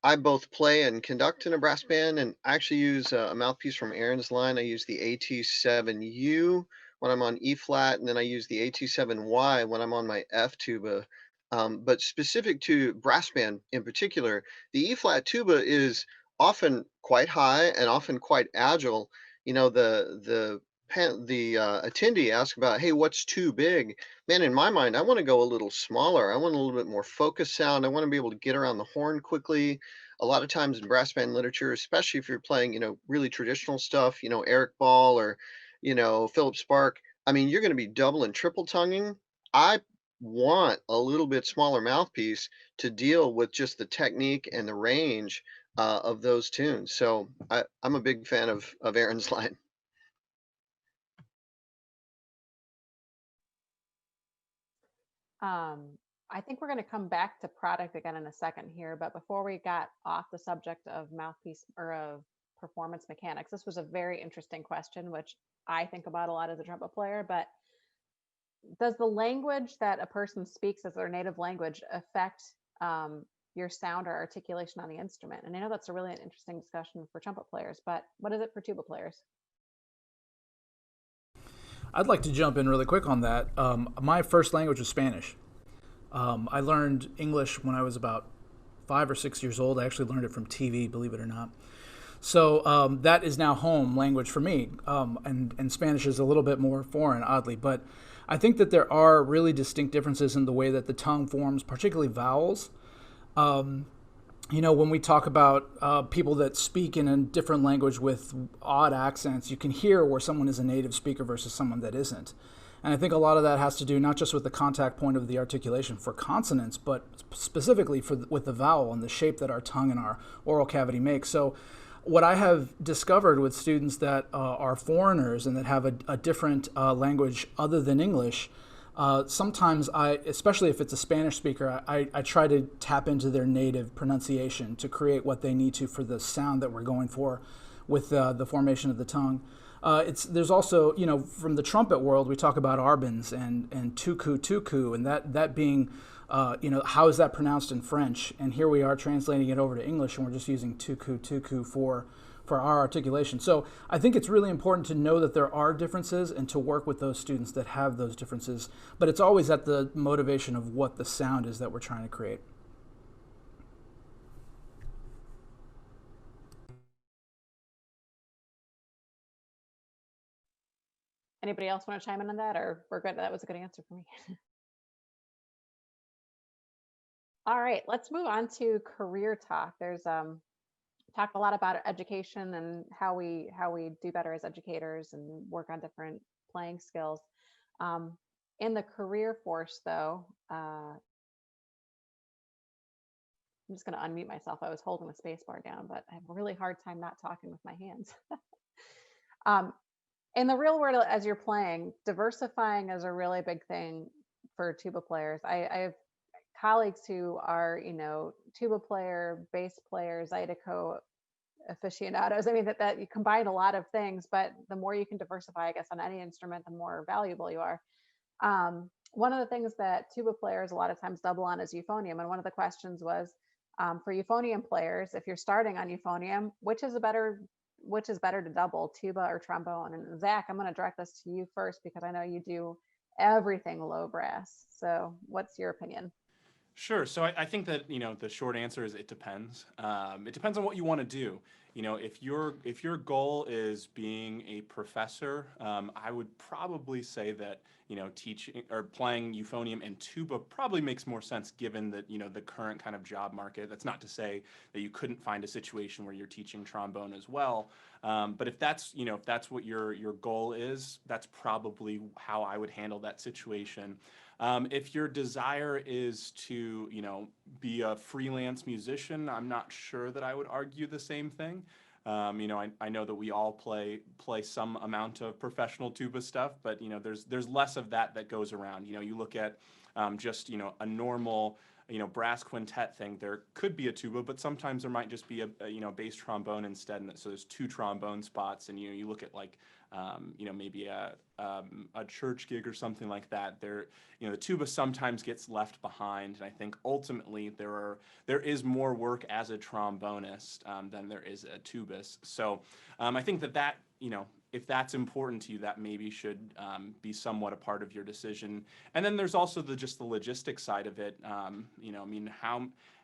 I both play and conduct in a brass band, and I actually use a mouthpiece from Aaron's line. I use the AT7U when I'm on E flat, and then I use the AT7Y when I'm on my F tuba. But specific to brass band in particular, the E flat tuba is often quite high and often quite agile. The attendee asked about, hey, what's too big? Man, in my mind, I want to go a little smaller. I want a little bit more focused sound. I want to be able to get around the horn quickly. A lot of times in brass band literature, especially if you're playing, really traditional stuff, Eric Ball or, Philip Spark, I mean, you're going to be double and triple tonguing. I want a little bit smaller mouthpiece to deal with just the technique and the range of those tunes. So I'm a big fan of Aaron's line. I think we're going to come back to product again in a second here, but before we got off the subject of mouthpiece or of performance mechanics, this was a very interesting question, which I think about a lot as a trumpet player. But does the language that a person speaks as their native language affect your sound or articulation on the instrument? And I know that's a really interesting discussion for trumpet players, but what is it for tuba players? I'd like to jump in really quick on that. My first language was Spanish. I learned English when I was about 5 or 6 years old. I actually learned it from TV, believe it or not. So that is now home language for me. And Spanish is a little bit more foreign, oddly. But I think that there are really distinct differences in the way that the tongue forms, particularly vowels. When we talk about people that speak in a different language with odd accents, you can hear where someone is a native speaker versus someone that isn't. And I think a lot of that has to do not just with the contact point of the articulation for consonants, but specifically with the vowel and the shape that our tongue and our oral cavity makes. So what I have discovered with students that are foreigners and that have a different language other than English, sometimes especially if it's a Spanish speaker, I try to tap into their native pronunciation to create what they need to for the sound that we're going for with the formation of the tongue. There's also, you know, from the trumpet world, we talk about arbans and tuku, and that being, you know, how is that pronounced in French? And here we are translating it over to English, and we're just using tuku for our articulation. So I think it's really important to know that there are differences and to work with those students that have those differences. But it's always at the motivation of what the sound is that we're trying to create. Anybody else want to chime in on that, or we're good? That was a good answer for me. All right, let's move on to career talk. There's talked a lot about education and how we do better as educators and work on different playing skills. In the career force, though, I'm just going to unmute myself. I was holding the space bar down, but I have a really hard time not talking with my hands. In the real world, as you're playing, diversifying is a really big thing for tuba players. I have colleagues who are, you know, tuba player, bass player, zydeco aficionados. I mean, that you combine a lot of things, but the more you can diversify, I guess, on any instrument, the more valuable you are. One of the things that tuba players a lot of times double on is euphonium. And one of the questions was, for euphonium players, if you're starting on euphonium, which is better to double, tuba or trombone? And Zach, I'm going to direct this to you first because I know you do everything low brass. So what's your opinion? Sure. So I think that, you know, the short answer is it depends. It depends on what you want to do. You know, if your goal is being a professor, I would probably say that, you know, teaching or playing euphonium and tuba probably makes more sense given that, you know, the current kind of job market. That's not to say that you couldn't find a situation where you're teaching trombone as well. But if that's, you know, if that's what your goal is, that's probably how I would handle that situation. If your desire is to, you know, be a freelance musician, I'm not sure that I would argue the same thing. You know, I know that we all play some amount of professional tuba stuff, but, you know, there's less of that goes around. You know, you look at just, you know, a normal, you know, brass quintet thing, there could be a tuba, but sometimes there might just be a you know, bass trombone instead. And so there's 2 trombone spots, and, you know, you look at like, you know, maybe a church gig or something like that. There, you know, the tuba sometimes gets left behind, and I think ultimately there is more work as a trombonist than there is a tubist. So I think that you know, if that's important to you, that maybe should be somewhat a part of your decision. And then there's also just the logistics side of it. You know, I mean,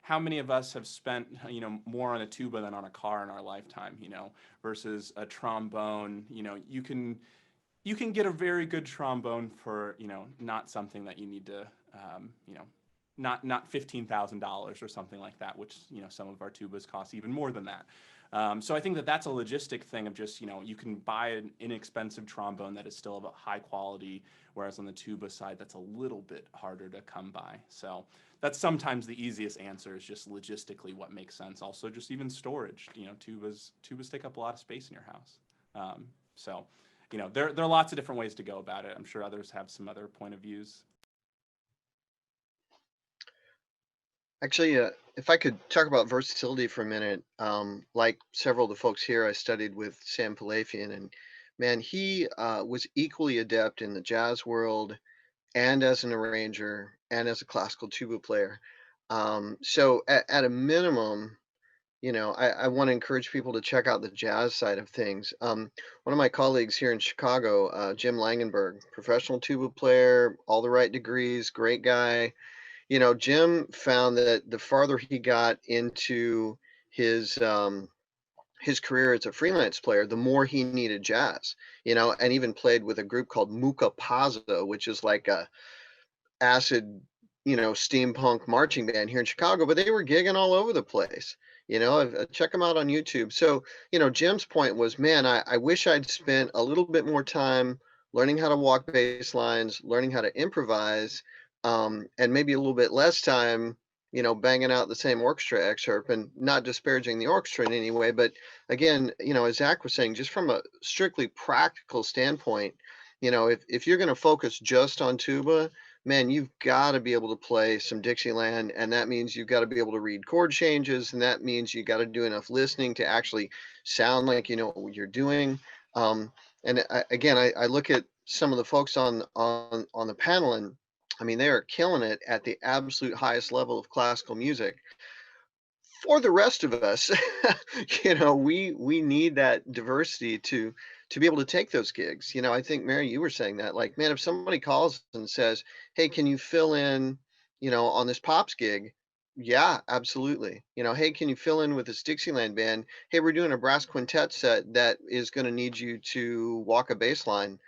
how many of us have spent, you know, more on a tuba than on a car in our lifetime, you know, versus a trombone? You know, you can get a very good trombone for, you know, not something that you need to, you know, not $15,000 or something like that, which, you know, some of our tubas cost even more than that. So I think that that's a logistic thing of just, you know, you can buy an inexpensive trombone that is still of a high quality, whereas on the tuba side, that's a little bit harder to come by. So that's sometimes the easiest answer, is just logistically what makes sense. Also, just even storage. You know, tubas take up a lot of space in your house. So, you know, there are lots of different ways to go about it. I'm sure others have some other point of views. Actually, if I could talk about versatility for a minute, like several of the folks here, I studied with Sam Palafian, and man, he was equally adept in the jazz world and as an arranger and as a classical tuba player. So at a minimum, you know, I want to encourage people to check out the jazz side of things. One of my colleagues here in Chicago, Jim Langenberg, professional tuba player, all the right degrees, great guy. You know, Jim found that the farther he got into his career as a freelance player, the more he needed jazz, you know, and even played with a group called Muka Pazzo, which is like a acid, you know, steampunk marching band here in Chicago, but they were gigging all over the place. You know, check them out on YouTube. So, you know, Jim's point was, man, I wish I'd spent a little bit more time learning how to walk bass lines, learning how to improvise, and maybe a little bit less time, you know, banging out the same orchestra excerpt, and not disparaging the orchestra in any way. But again, you know, as Zach was saying, just from a strictly practical standpoint, you know, if you're going to focus just on tuba, man, you've got to be able to play some Dixieland, and that means you've got to be able to read chord changes, and that means you got to do enough listening to actually sound like you know what you're doing. And I look at some of the folks on the panel, and I mean, they are killing it at the absolute highest level of classical music. For the rest of us, we need that diversity to be able to take those gigs. I think, Mary, you were saying that, like, man, if somebody calls and says, hey, can you fill in, on this Pops gig? Yeah, absolutely. Hey, can you fill in with this Dixieland band? Hey, we're doing a brass quintet set that is going to need you to walk a bass line.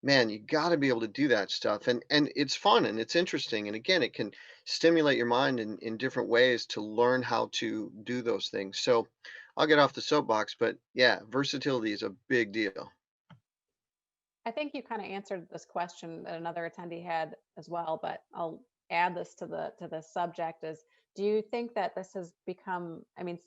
Man, you got to be able to do that stuff, and it's fun and it's interesting, and again, it can stimulate your mind in different ways to learn how to do those things. So I'll get off the soapbox, but yeah, versatility is a big deal. I think you kind of answered this question that another attendee had as well, but I'll add this to the subject is, do you think that this has become, I mean,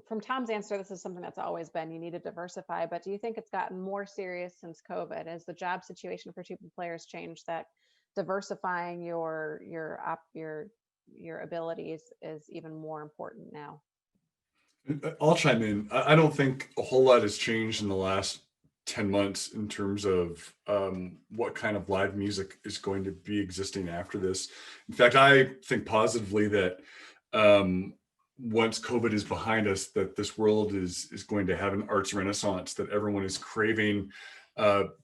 from Tom's answer, this is something that's always been, you need to diversify, but do you think it's gotten more serious since COVID? Has the job situation for tuba players changed, that diversifying your abilities is even more important now? I'll chime in. I don't think a whole lot has changed in the last 10 months in terms of what kind of live music is going to be existing after this. In fact, I think positively that once COVID is behind us, that this world is going to have an arts renaissance, that everyone is craving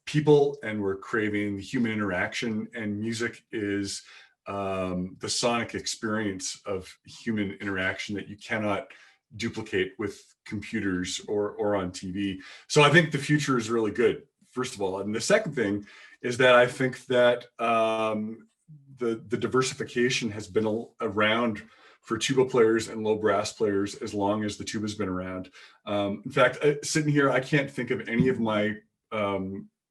people, and we're craving human interaction, and music is the sonic experience of human interaction that you cannot duplicate with computers or on TV. So I think the future is really good, first of all. And the second thing is that I think that the diversification has been around for tuba players and low brass players as long as the tuba's been around. In fact, sitting here, I can't think of any of my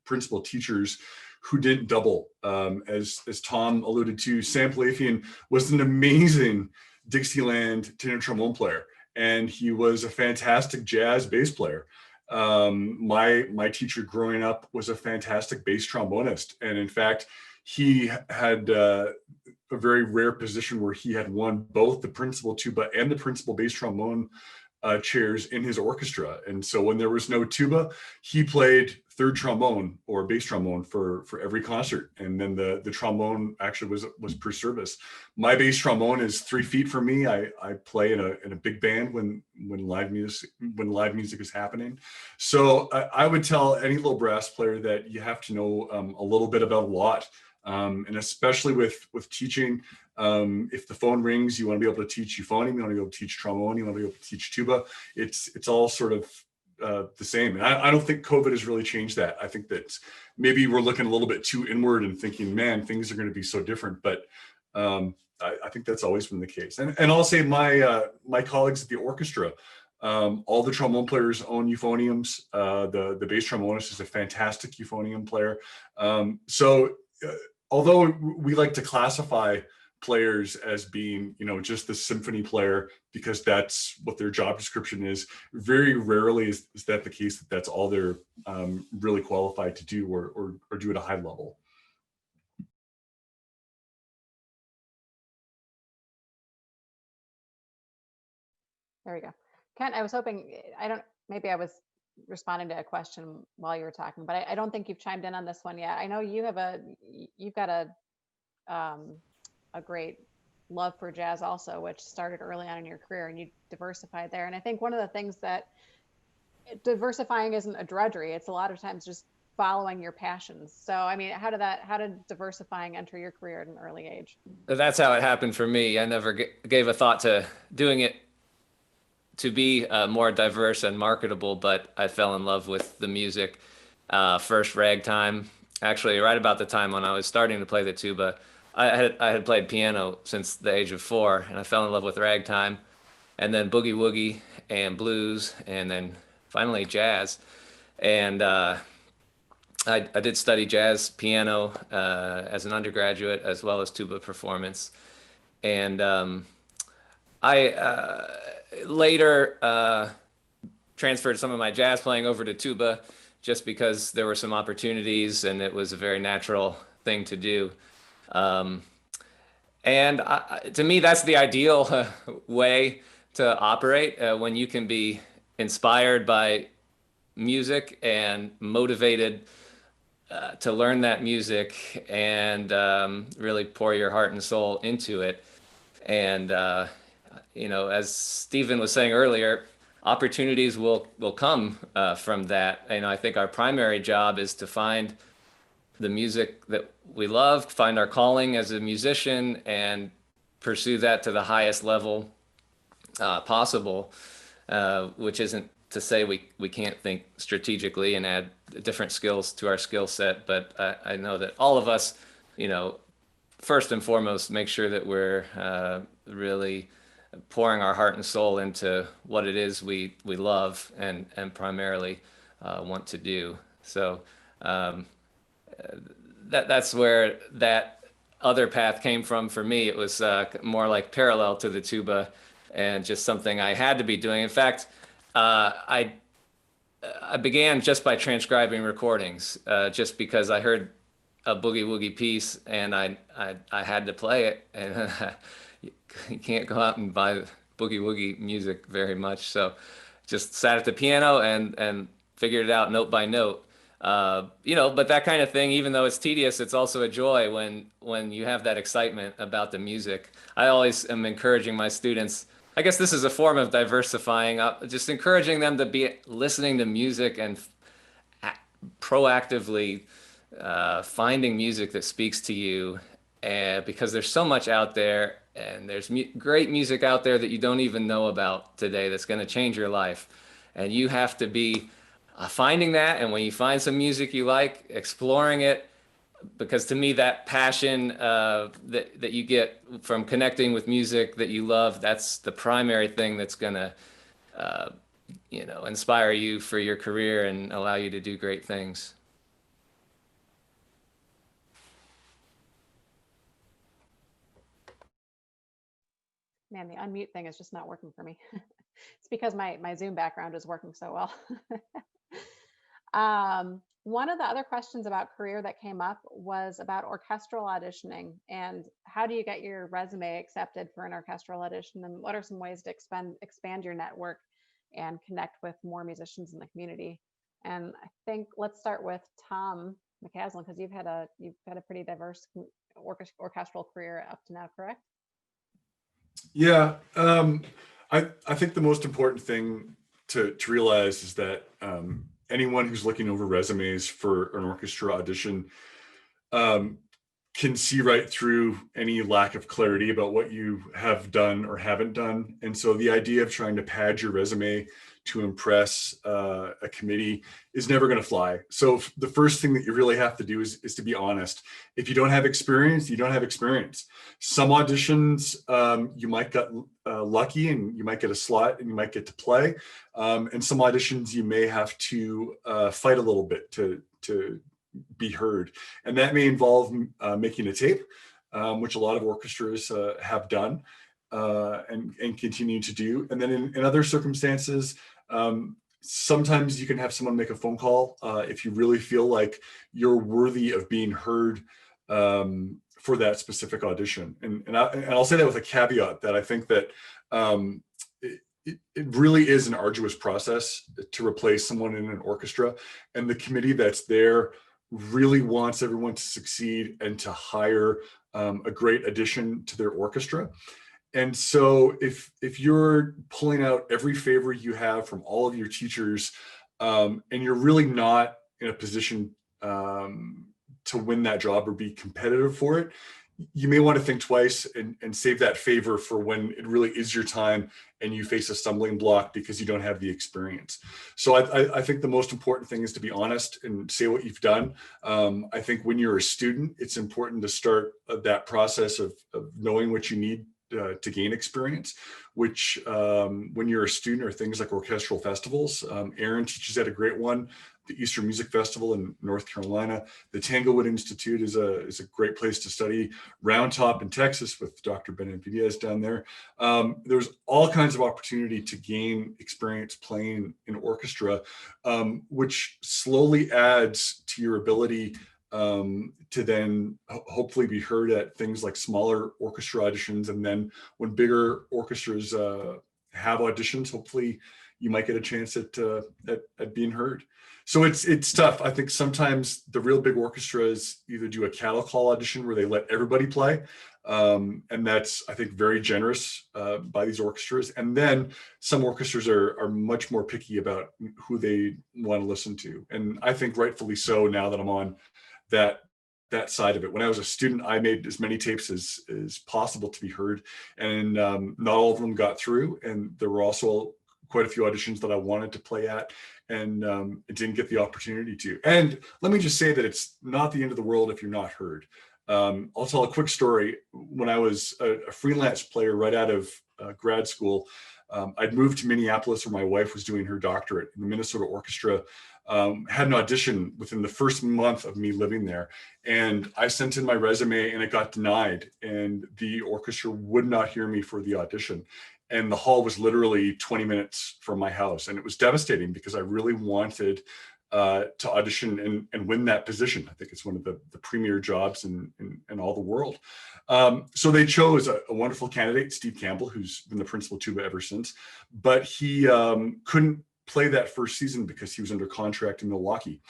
principal teachers who didn't double. As Tom alluded to, Sam Palafian was an amazing Dixieland tenor trombone player, and he was a fantastic jazz bass player. My teacher growing up was a fantastic bass trombonist, and in fact, he had a very rare position where he had won both the principal tuba and the principal bass trombone chairs in his orchestra. And so when there was no tuba, he played third trombone or bass trombone for every concert. And then the trombone actually was per service. My bass trombone is 3 feet from me. I play in a big band when live music is happening. So I would tell any little brass player that you have to know a little bit about a lot. And especially with teaching, if the phone rings, you want to be able to teach euphonium, you want to be able to teach trombone, you want to be able to teach tuba. It's all sort of the same. And I don't think COVID has really changed that. I think that maybe we're looking a little bit too inward and thinking, man, things are going to be so different. But I think that's always been the case. And I'll say my colleagues at the orchestra, all the trombone players own euphoniums. The bass trombonist is a fantastic euphonium player. Although we like to classify players as being, just the symphony player because that's what their job description is, very rarely is that the case that that's all they're really qualified to do or do at a high level. There we go. Kent, I was hoping, maybe I was responding to a question while you were talking, but I don't think you've chimed in on this one yet. I know you've got a great love for jazz also, which started early on in your career, and you diversified there. And I think one of the things that diversifying isn't a drudgery. It's a lot of times just following your passions. So, I mean, how did diversifying enter your career at an early age? That's how it happened for me. I never gave a thought to doing it to be more diverse and marketable, but I fell in love with the music. First ragtime, actually right about the time when I was starting to play the tuba. I had played piano since the age of 4, and I fell in love with ragtime, and then boogie woogie and blues, and then finally jazz. And I did study jazz piano as an undergraduate, as well as tuba performance. And I later transferred some of my jazz playing over to tuba just because there were some opportunities and it was a very natural thing to do. And to me, that's the ideal way to operate when you can be inspired by music and motivated to learn that music and really pour your heart and soul into it. And as Stephen was saying earlier, opportunities will come from that. I think our primary job is to find the music that we love, find our calling as a musician, and pursue that to the highest level possible, which isn't to say we can't think strategically and add different skills to our skill set. But I know that all of us, first and foremost, make sure that we're really pouring our heart and soul into what it is we love and primarily want to do. So that's where that other path came from for me. It was more like parallel to the tuba and just something I had to be doing. In fact, I began just by transcribing recordings, just because I heard a boogie woogie piece and I had to play it, and you can't go out and buy boogie woogie music very much. So just sat at the piano and figured it out note by note. But that kind of thing, even though it's tedious, it's also a joy when you have that excitement about the music. I always am encouraging my students. I guess this is a form of diversifying, just encouraging them to be listening to music and proactively finding music that speaks to you, because there's so much out there, and there's great music out there that you don't even know about today that's going to change your life. And you have to be finding that, and when you find some music you like, exploring it, because to me that passion that you get from connecting with music that you love, that's the primary thing that's going to inspire you for your career and allow you to do great things. Man, the unmute thing is just not working for me. It's because my Zoom background is working so well. One of the other questions about career that came up was about orchestral auditioning, and how do you get your resume accepted for an orchestral audition, and what are some ways to expand your network and connect with more musicians in the community? And I think let's start with Tom McCaslin, because you've had a pretty diverse orchestral career up to now, correct? Yeah, I think the most important thing to realize is that anyone who's looking over resumes for an orchestra audition can see right through any lack of clarity about what you have done or haven't done. And so the idea of trying to pad your resume to impress a committee is never going to fly. So the first thing that you really have to do is to be honest. If you don't have experience, you don't have experience. Some auditions, you might get lucky and you might get a slot and you might get to play. And some auditions you may have to fight a little bit to be heard. And that may involve making a tape, which a lot of orchestras have done and continue to do. And then in other circumstances, sometimes you can have someone make a phone call if you really feel like you're worthy of being heard for that specific audition. And I'll say that with a caveat that I think that it really is an arduous process to replace someone in an orchestra, and the committee that's there really wants everyone to succeed and to hire a great addition to their orchestra. And so if you're pulling out every favor you have from all of your teachers, and you're really not in a position to win that job or be competitive for it, you may want to think twice and save that favor for when it really is your time and you face a stumbling block because you don't have the experience. So I think the most important thing is to be honest and say what you've done. I think when you're a student, it's important to start that process of knowing what you need to gain experience, which when you're a student are things like orchestral festivals. Aaron teaches at a great one, the Eastern Music Festival in North Carolina. The Tanglewood Institute is a great place to study. Round Top in Texas with Dr. Benavides down there. There's all kinds of opportunity to gain experience playing in orchestra, which slowly adds to your ability to then hopefully be heard at things like smaller orchestra auditions. And then when bigger orchestras have auditions, hopefully you might get a chance at being heard. So it's tough. I think sometimes the real big orchestras either do a cattle call audition where they let everybody play. And that's, I think, very generous by these orchestras. And then some orchestras are much more picky about who they want to listen to. And I think rightfully so, now that I'm on that side of it. When I was a student, I made as many tapes as possible to be heard. And not all of them got through. And there were also quite a few auditions that I wanted to play at, and it didn't get the opportunity to. And let me just say that it's not the end of the world if you're not heard. I'll tell a quick story. When I was a freelance player right out of grad school, I'd moved to Minneapolis where my wife was doing her doctorate in the Minnesota Orchestra. Had an audition within the first month of me living there. And I sent in my resume and it got denied. And the orchestra would not hear me for the audition. And the hall was literally 20 minutes from my house. And it was devastating because I really wanted to audition and win that position. I think it's one of the premier jobs in all the world. So they chose a wonderful candidate, Steve Campbell, who's been the principal tuba ever since. But he couldn't play that first season because he was under contract in Milwaukee.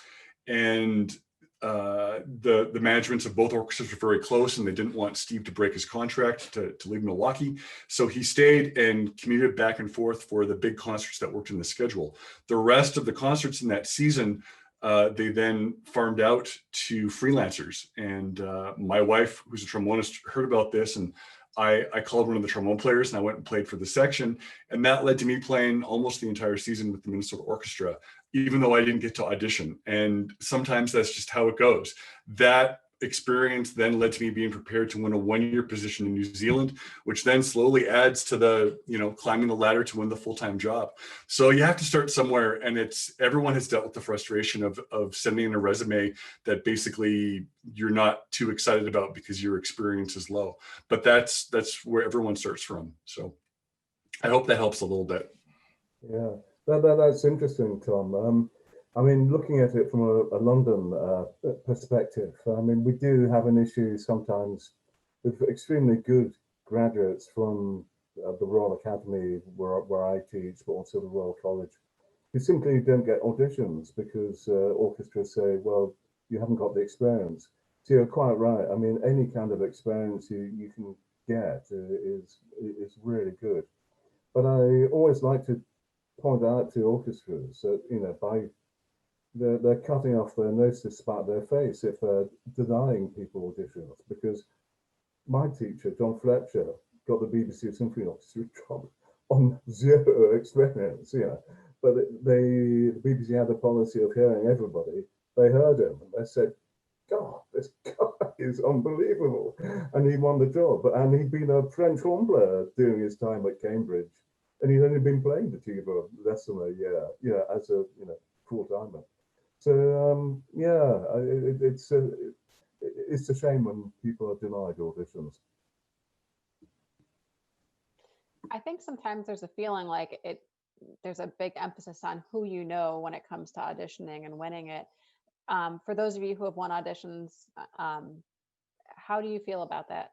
And the managements of both orchestras were very close, and they didn't want Steve to break his contract to leave Milwaukee. So he stayed and commuted back and forth for the big concerts that worked in the schedule. The rest of the concerts in that season, they then farmed out to freelancers. And my wife, who's a trombonist, heard about this, and I called one of the trombone players and I went and played for the section. And that led to me playing almost the entire season with the Minnesota Orchestra, even though I didn't get to audition. And sometimes that's just how it goes. That experience then led to me being prepared to win a one-year position in New Zealand, which then slowly adds to the, climbing the ladder to win the full-time job. So you have to start somewhere, and everyone has dealt with the frustration of sending in a resume that basically you're not too excited about because your experience is low. But that's where everyone starts from. So I hope that helps a little bit. Yeah, that's interesting, Tom. I mean, looking at it from a London perspective, I mean, we do have an issue sometimes with extremely good graduates from the Royal Academy, where I teach, but also the Royal College, who simply don't get auditions because orchestras say, well, you haven't got the experience. So you're quite right. I mean, any kind of experience you can get is really good. But I always like to point out to orchestras that, by they're cutting off their nose to spite their face if they're denying people auditions, because my teacher, John Fletcher, got the BBC Symphony Orchestra job on zero experience, but the BBC had a policy of hearing everybody. They heard him and they said, God, this guy is unbelievable. And he won the job. And he'd been a French horn player during his time at Cambridge. And he'd only been playing the tuba less than a year, as a full-timer. So it's a shame when people are denied auditions. I think sometimes there's a feeling like there's a big emphasis on who you know when it comes to auditioning and winning it. For those of you who have won auditions, how do you feel about that?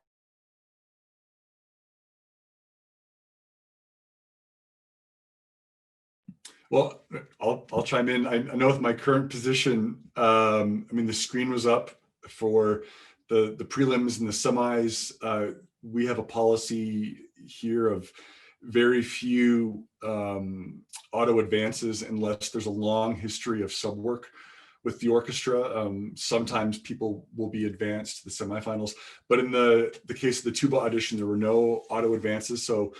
Well, I'll chime in. I know with my current position, I mean, the screen was up for the prelims and the semis. We have a policy here of very few auto advances unless there's a long history of sub work with the orchestra. Sometimes people will be advanced to the semifinals, but in the case of the tuba audition, there were no auto advances. So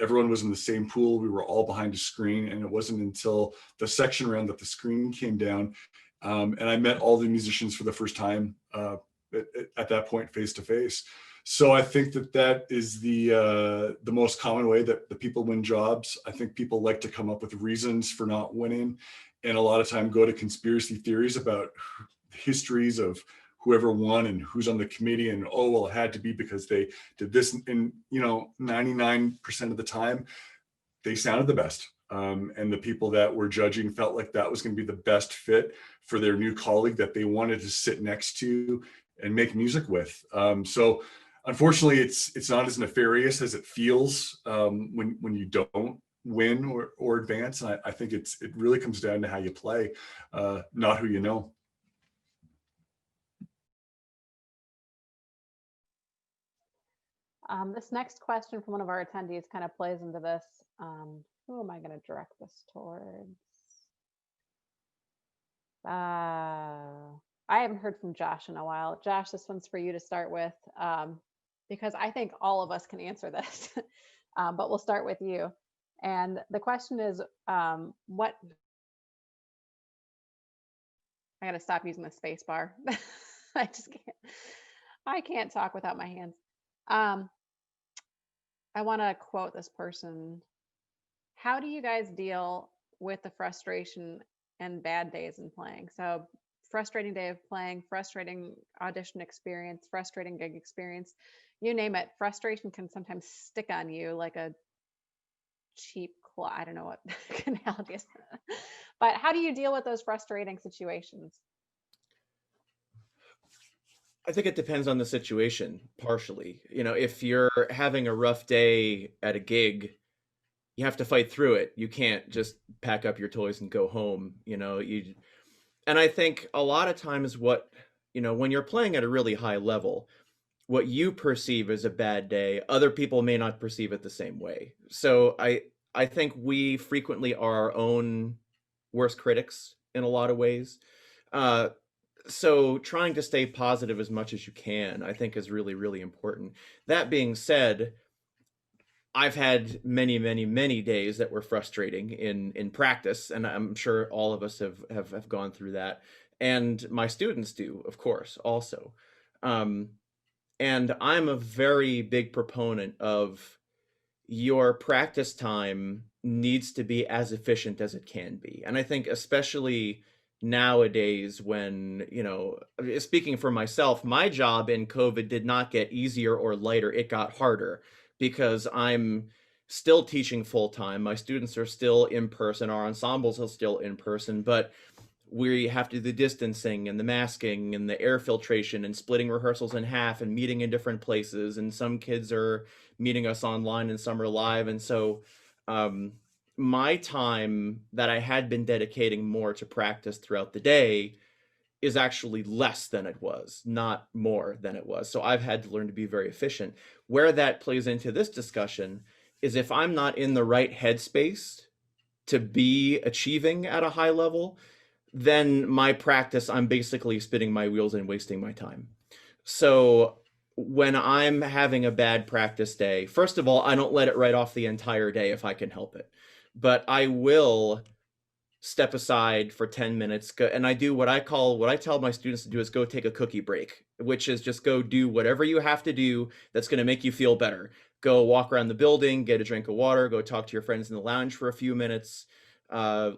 everyone was in the same pool. We were all behind a screen, and it wasn't until the section round that the screen came down. And I met all the musicians for the first time at that point, face to face. So I think that is the most common way that the people win jobs. I think people like to come up with reasons for not winning, and a lot of time go to conspiracy theories about histories of whoever won and who's on the committee, and it had to be because they did this. And 99% of the time, they sounded the best. And the people that were judging felt like that was going to be the best fit for their new colleague that they wanted to sit next to and make music with. So unfortunately, it's not as nefarious as it feels when you don't win or advance. And I think it really comes down to how you play, not who you know. This next question from one of our attendees kind of plays into this. Who am I going to direct this towards? I haven't heard from Josh in a while. Josh, this one's for you to start with, because I think all of us can answer this, but we'll start with you. And the question is, what? I got to stop using the space bar. I just can't. I can't talk without my hands. I want to quote this person. How do you guys deal with the frustration and bad days in playing? So frustrating day of playing, frustrating audition experience, frustrating gig experience, you name it. Frustration can sometimes stick on you like a cheap claw. I don't know what analogy is. But how do you deal with those frustrating situations? I think it depends on the situation, partially. You know, if you're having a rough day at a gig, you have to fight through it. You can't just pack up your toys and go home, and I think a lot of times when you're playing at a really high level, what you perceive as a bad day, other people may not perceive it the same way. So I think we frequently are our own worst critics in a lot of ways. So trying to stay positive as much as you can, I think, is really, really important. That being said, I've had many, many, many days that were frustrating in practice, and I'm sure all of us have gone through that. And my students do, of course, also. And I'm a very big proponent of your practice time needs to be as efficient as it can be. And I think especially nowadays when, speaking for myself, my job in COVID did not get easier or lighter. It got harder because I'm still teaching full time. My students are still in person. Our ensembles are still in person, but we have to do the distancing and the masking and the air filtration and splitting rehearsals in half and meeting in different places. And some kids are meeting us online and some are live. And so my time that I had been dedicating more to practice throughout the day is actually less than it was, not more than it was. So I've had to learn to be very efficient. Where that plays into this discussion is if I'm not in the right headspace to be achieving at a high level, then my practice, I'm basically spinning my wheels and wasting my time. So when I'm having a bad practice day, first of all, I don't let it write off the entire day if I can help it. But I will step aside for 10 minutes and I do what I tell my students to do is go take a cookie break, which is just go do whatever you have to do that's going to make you feel better. Go walk around the building, get a drink of water, go talk to your friends in the lounge for a few minutes,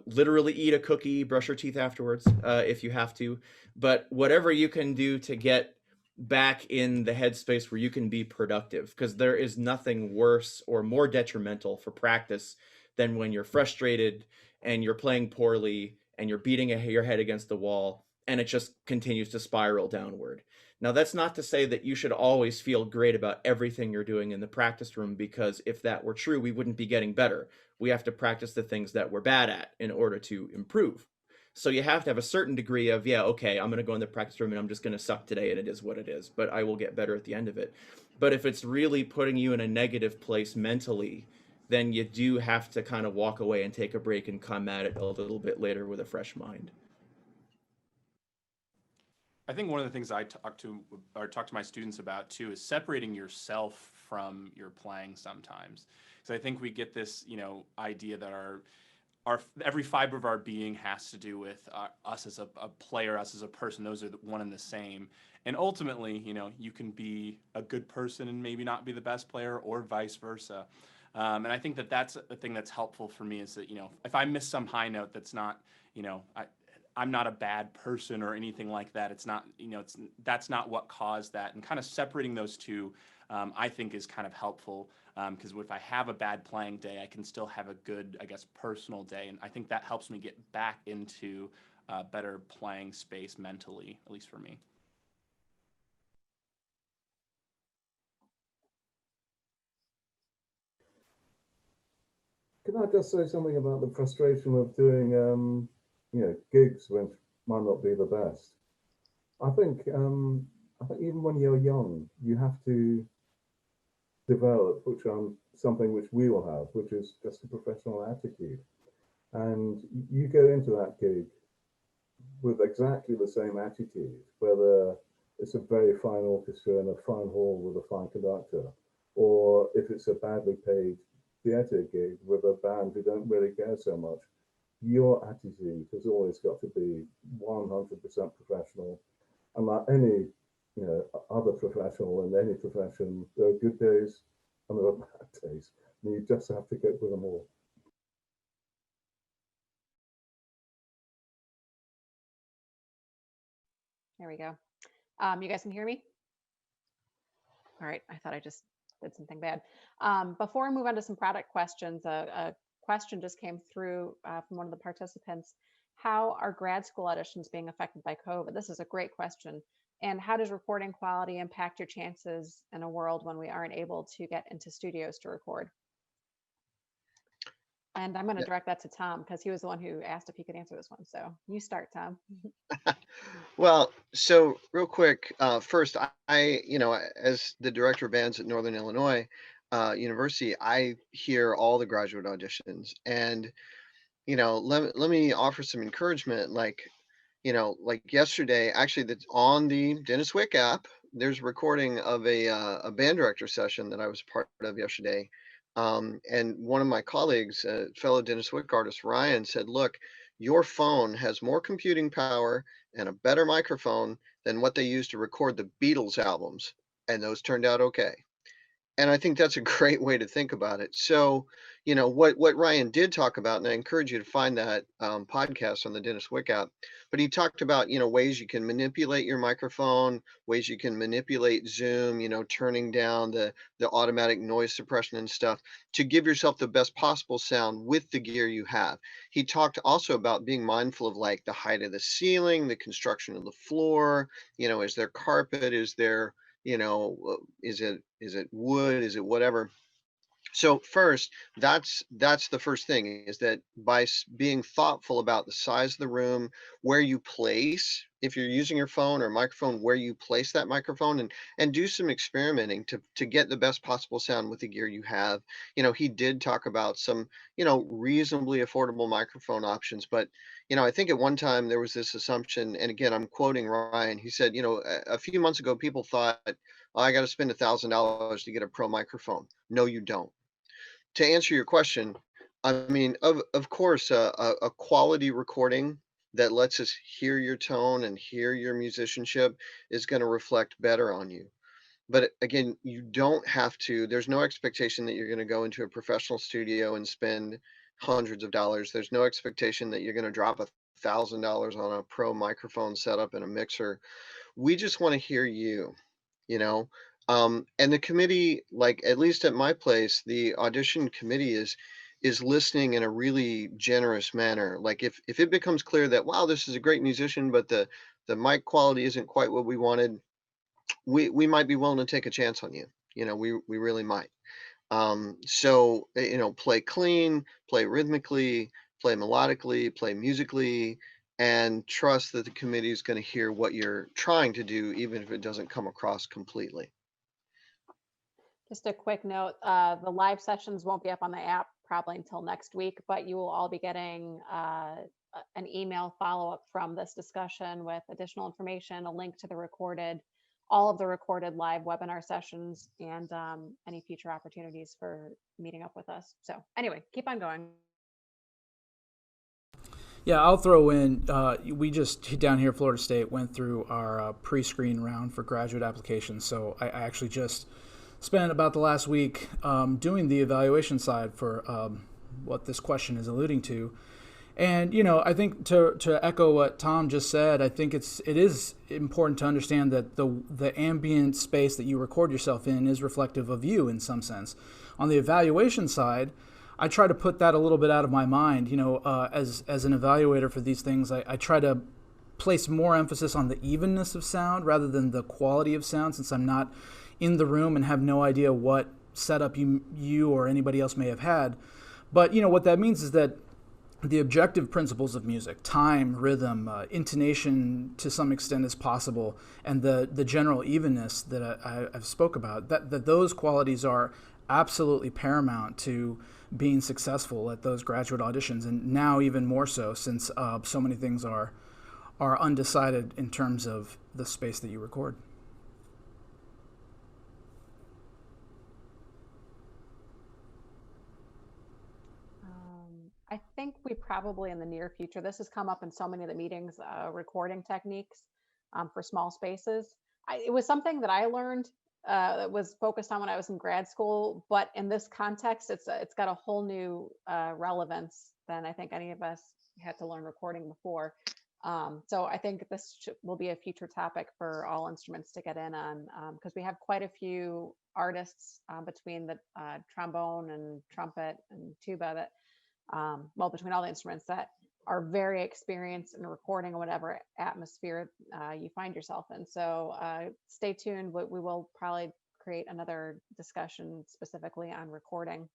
literally eat a cookie, brush your teeth afterwards if you have to. But whatever you can do to get back in the headspace where you can be productive, because there is nothing worse or more detrimental for practice than when you're frustrated and you're playing poorly and you're beating your head against the wall and it just continues to spiral downward. Now, that's not to say that you should always feel great about everything you're doing in the practice room, because if that were true, we wouldn't be getting better. We have to practice the things that we're bad at in order to improve. So you have to have a certain degree of, yeah, okay, I'm going to go in the practice room and I'm just going to suck today and it is what it is, but I will get better at the end of it. But if it's really putting you in a negative place mentally, then you do have to kind of walk away and take a break and come at it a little bit later with a fresh mind. I think one of the things I talk to my students about too is separating yourself from your playing sometimes. So I think we get this, idea that our every fiber of our being has to do with us as a player, us as a person. Those are one and the same. And ultimately, you can be a good person and maybe not be the best player, or vice versa. And I think that's a thing that's helpful for me is that, if I miss some high note, that's not, I'm not a bad person or anything like that. It's not, that's not what caused that. And kind of separating those two, I think is kind of helpful, because if I have a bad playing day, I can still have a good, personal day. And I think that helps me get back into better playing space mentally, at least for me. can I just say something about the frustration of doing, gigs which might not be the best? I think even when you're young, you have to develop, something which we will have, which is just a professional attitude. And you go into that gig with exactly the same attitude, whether it's a very fine orchestra in a fine hall with a fine conductor, or if it's a badly paid theatre gig with a band who don't really care so much. Your attitude has always got to be 100% professional. And like any other professional in any profession, there are good days and there are bad days. And you just have to get with them all. There we go. You guys can hear me? All right, I thought I just did something bad. Before we move on to some product questions, a question just came through from one of the participants. How are grad school auditions being affected by COVID? This is a great question. And how does recording quality impact your chances in a world when we aren't able to get into studios to record? And I'm going to direct that to Tom because he was the one who asked if he could answer this one. So you start, Tom. Well, so real quick, first, I, as the director of bands at Northern Illinois University, I hear all the graduate auditions, and let me offer some encouragement. Like yesterday, actually, that's on the Denniswick app. There's a recording of a band director session that I was part of yesterday. And one of my colleagues, fellow Denniswick artist, Ryan, said, look, your phone has more computing power and a better microphone than what they used to record the Beatles albums. And those turned out okay. And I think that's a great way to think about it. So, what Ryan did talk about, and I encourage you to find that podcast on the Denniswick app, but he talked about, ways you can manipulate your microphone, ways you can manipulate Zoom, turning down the automatic noise suppression and stuff to give yourself the best possible sound with the gear you have. He talked also about being mindful of like the height of the ceiling, the construction of the floor, is there carpet, is there, is it wood, is it whatever. So first, that's the first thing, is that by being thoughtful about the size of the room, where you place, if you're using your phone or microphone, where you place that microphone, and do some experimenting to get the best possible sound with the gear you have. He did talk about some, reasonably affordable microphone options, but I think at one time there was this assumption, and again, I'm quoting Ryan, he said, a few months ago, people thought, oh, I got to spend $1,000 to get a pro microphone. No, you don't. To answer your question, I mean, of course, a quality recording that lets us hear your tone and hear your musicianship is going to reflect better on you. But again, you don't have to, there's no expectation that you're going to go into a professional studio and spend hundreds of dollars. There's no expectation that you're going to drop $1,000 on a pro microphone setup and a mixer. We just want to hear you, and the committee, like at least at my place, the audition committee is listening in a really generous manner. Like if it becomes clear that, wow, this is a great musician, but the mic quality isn't quite what we wanted, we might be willing to take a chance on you. We really might. So, play clean, play rhythmically, play melodically, play musically, and trust that the committee is going to hear what you're trying to do, even if it doesn't come across completely. Just a quick note, the live sessions won't be up on the app probably until next week, but you will all be getting an email follow-up from this discussion with additional information, a link to all of the recorded live webinar sessions, and any future opportunities for meeting up with us. So anyway, keep on going. Yeah, I'll throw in, we just down here at Florida State went through our pre-screen round for graduate applications. So I actually just spent about the last week doing the evaluation side for what this question is alluding to. And, I think to echo what Tom just said, I think it is important to understand that the ambient space that you record yourself in is reflective of you in some sense. On the evaluation side, I try to put that a little bit out of my mind. As an evaluator for these things, I try to place more emphasis on the evenness of sound rather than the quality of sound, since I'm not in the room and have no idea what setup you or anybody else may have had. But, what that means is that the objective principles of music, time, rhythm, intonation to some extent as possible, and the general evenness that I've spoke about, that those qualities are absolutely paramount to being successful at those graduate auditions, and now even more so since so many things are undecided in terms of the space that you record. I think we probably in the near future, this has come up in so many of the meetings, recording techniques for small spaces. It was something that I learned that was focused on when I was in grad school, but in this context, it's got a whole new relevance than I think any of us had to learn recording before. So I think this will be a future topic for all instruments to get in on, because we have quite a few artists between the trombone and trumpet and tuba that between all the instruments that are very experienced in recording whatever atmosphere you find yourself in. So stay tuned. We will probably create another discussion specifically on recording.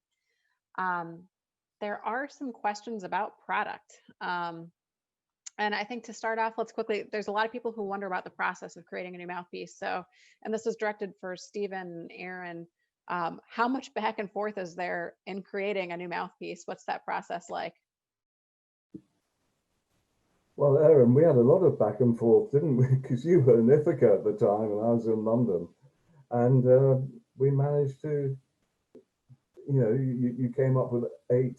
There are some questions about product. And I think to start off, there's a lot of people who wonder about the process of creating a new mouthpiece. So, and this is directed for Stephen and Aaron. How much back and forth is there in creating a new mouthpiece? What's that process like? Well, Aaron, we had a lot of back and forth, didn't we? Because you were in Ithaca at the time and I was in London. And we managed to, you came up with 8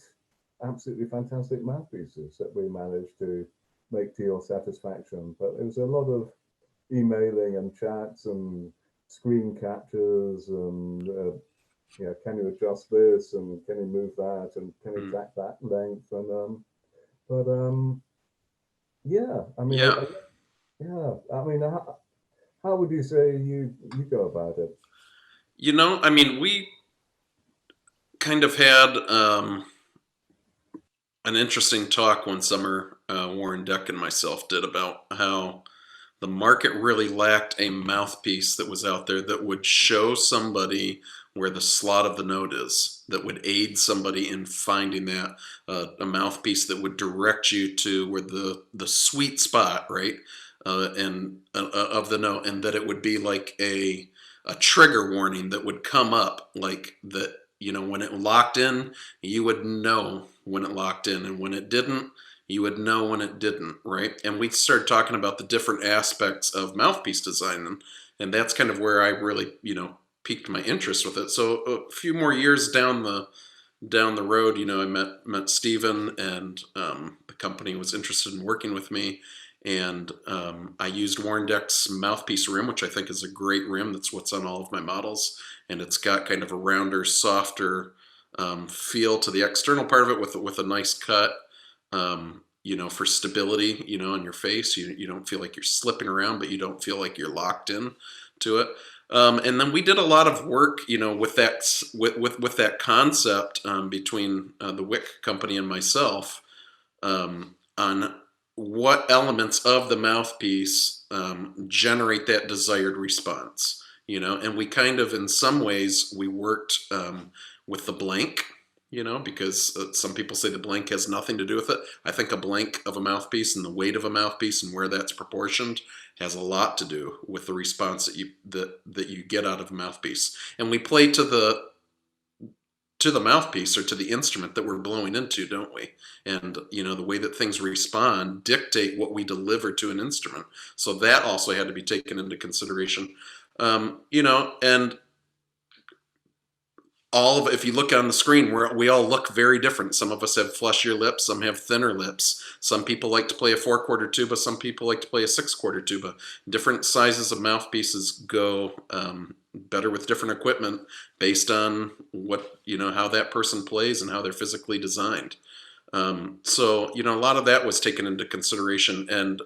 absolutely fantastic mouthpieces that we managed to make to your satisfaction. But it was a lot of emailing and chats and screen captures and can you adjust this and can you move that and can you track that length and how would you say you go about it? We kind of had an interesting talk one summer, Warren Deck and myself did, about how the market really lacked a mouthpiece that was out there that would show somebody where the slot of the note is, that would aid somebody in finding that, a mouthpiece that would direct you to where the sweet spot, right, of the note, and that it would be like a trigger warning that would come up, like that, when it locked in, you would know when it locked in, and when it didn't, you would know when it didn't, right? And we started talking about the different aspects of mouthpiece design, and that's kind of where I really, piqued my interest with it. So a few more years down the road, I met Stephen, and the company was interested in working with me, and I used Warren Deck's mouthpiece rim, which I think is a great rim. That's what's on all of my models, and it's got kind of a rounder, softer feel to the external part of it with a nice cut. For stability, on your face, you don't feel like you're slipping around, but you don't feel like you're locked in to it. And then we did a lot of work, with that concept between the Wick company and myself on what elements of the mouthpiece generate that desired response, and we kind of, in some ways, we worked with the blank. Because some people say the blank has nothing to do with it. I think a blank of a mouthpiece and the weight of a mouthpiece and where that's proportioned has a lot to do with the response that you get out of a mouthpiece. And we play to the mouthpiece or to the instrument that we're blowing into, don't we? And the way that things respond dictate what we deliver to an instrument. So that also had to be taken into consideration. And if you look on the screen, we all look very different. Some of us have fleshier lips, some have thinner lips. Some people like to play a 4/4 tuba, some people like to play a 6/4 tuba. Different sizes of mouthpieces go better with different equipment based on how that person plays and how they're physically designed. So a lot of that was taken into consideration, and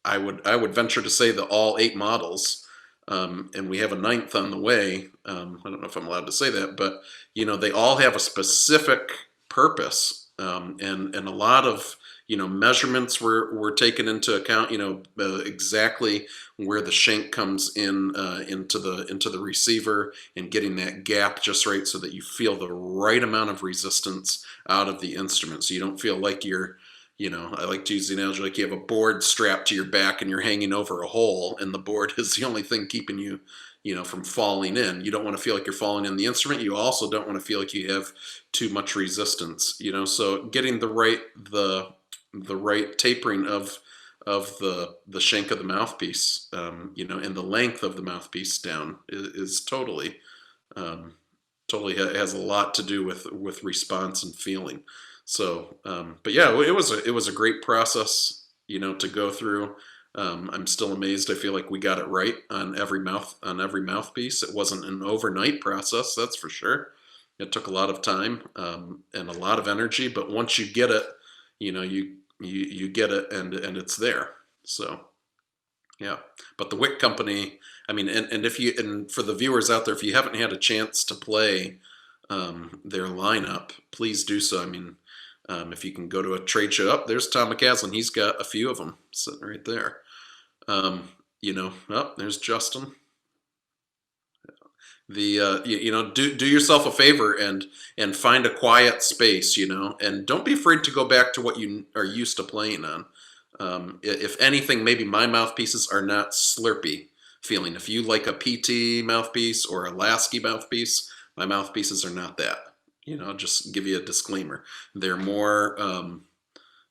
I would venture to say that all 8 models, and we have a 9th on the way. I don't know if I'm allowed to say that, but they all have a specific purpose, and a lot of measurements were taken into account, exactly where the shank comes in into the receiver, and getting that gap just right so that you feel the right amount of resistance out of the instrument. So you don't feel like you're, I like to use the analogy like you have a board strapped to your back and you're hanging over a hole, and the board is the only thing keeping you, from falling in. You don't want to feel like you're falling in the instrument. You also don't want to feel like you have too much resistance, so getting the right tapering of the shank of the mouthpiece, and the length of the mouthpiece down is totally has a lot to do with response and feeling. So, but yeah, it was a great process, to go through. I'm still amazed. I feel like we got it right on every mouthpiece. It wasn't an overnight process, that's for sure. It took a lot of time and a lot of energy, but once you get it, you get it, and it's there. So yeah. But the Wick Company, I mean, and for the viewers out there, if you haven't had a chance to play their lineup, please do so. I mean, if you can go to a trade show, there's Tom McCaslin. He's got a few of them sitting right there. There's Justin. Do yourself a favor and find a quiet space, and don't be afraid to go back to what you are used to playing on. If anything, maybe my mouthpieces are not slurpy feeling. If you like a PT mouthpiece or a Lasky mouthpiece, my mouthpieces are not that. Just give you a disclaimer. They're more,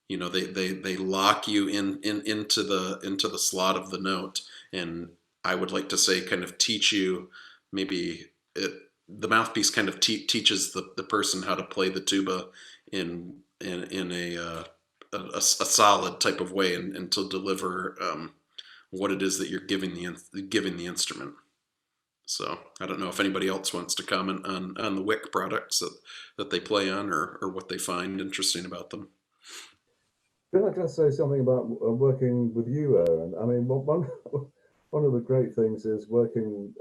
they lock you into the slot of the note, and I would like to say kind of teach you the mouthpiece kind of teaches the person how to play the tuba in a solid type of way, and to deliver what it is that you're giving the instrument. So I don't know if anybody else wants to comment on the Wick products that they play on, or what they find interesting about them. Can I just say something about working with you, Aaron? I mean, one of the great things is working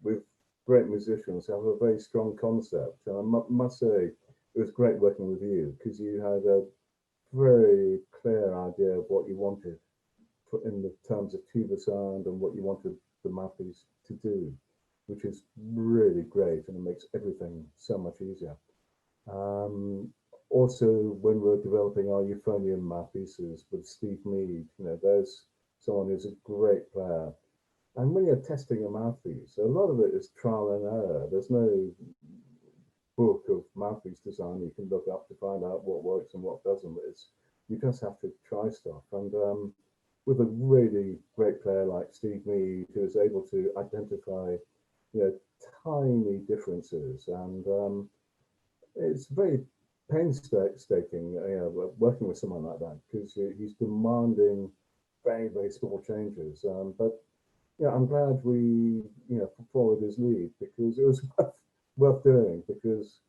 with great musicians who have a very strong concept. And I must say, it was great working with you, because you had a very clear idea of what you wanted in the terms of tuba sound and what you wanted the mouthpiece to do, which is really great, and it makes everything so much easier. Also, when we're developing our euphonium mouthpieces with Steve Mead, there's someone who's a great player. And when you're testing a mouthpiece, a lot of it is trial and error. There's no book of mouthpiece design you can look up to find out what works and what doesn't. You just have to try stuff. And with a really great player like Steve Mead, who is able to identify, tiny differences, and it's very painstaking, working with someone like that, because he's demanding very, very small changes. But I'm glad we, followed his lead, because it was worth doing, because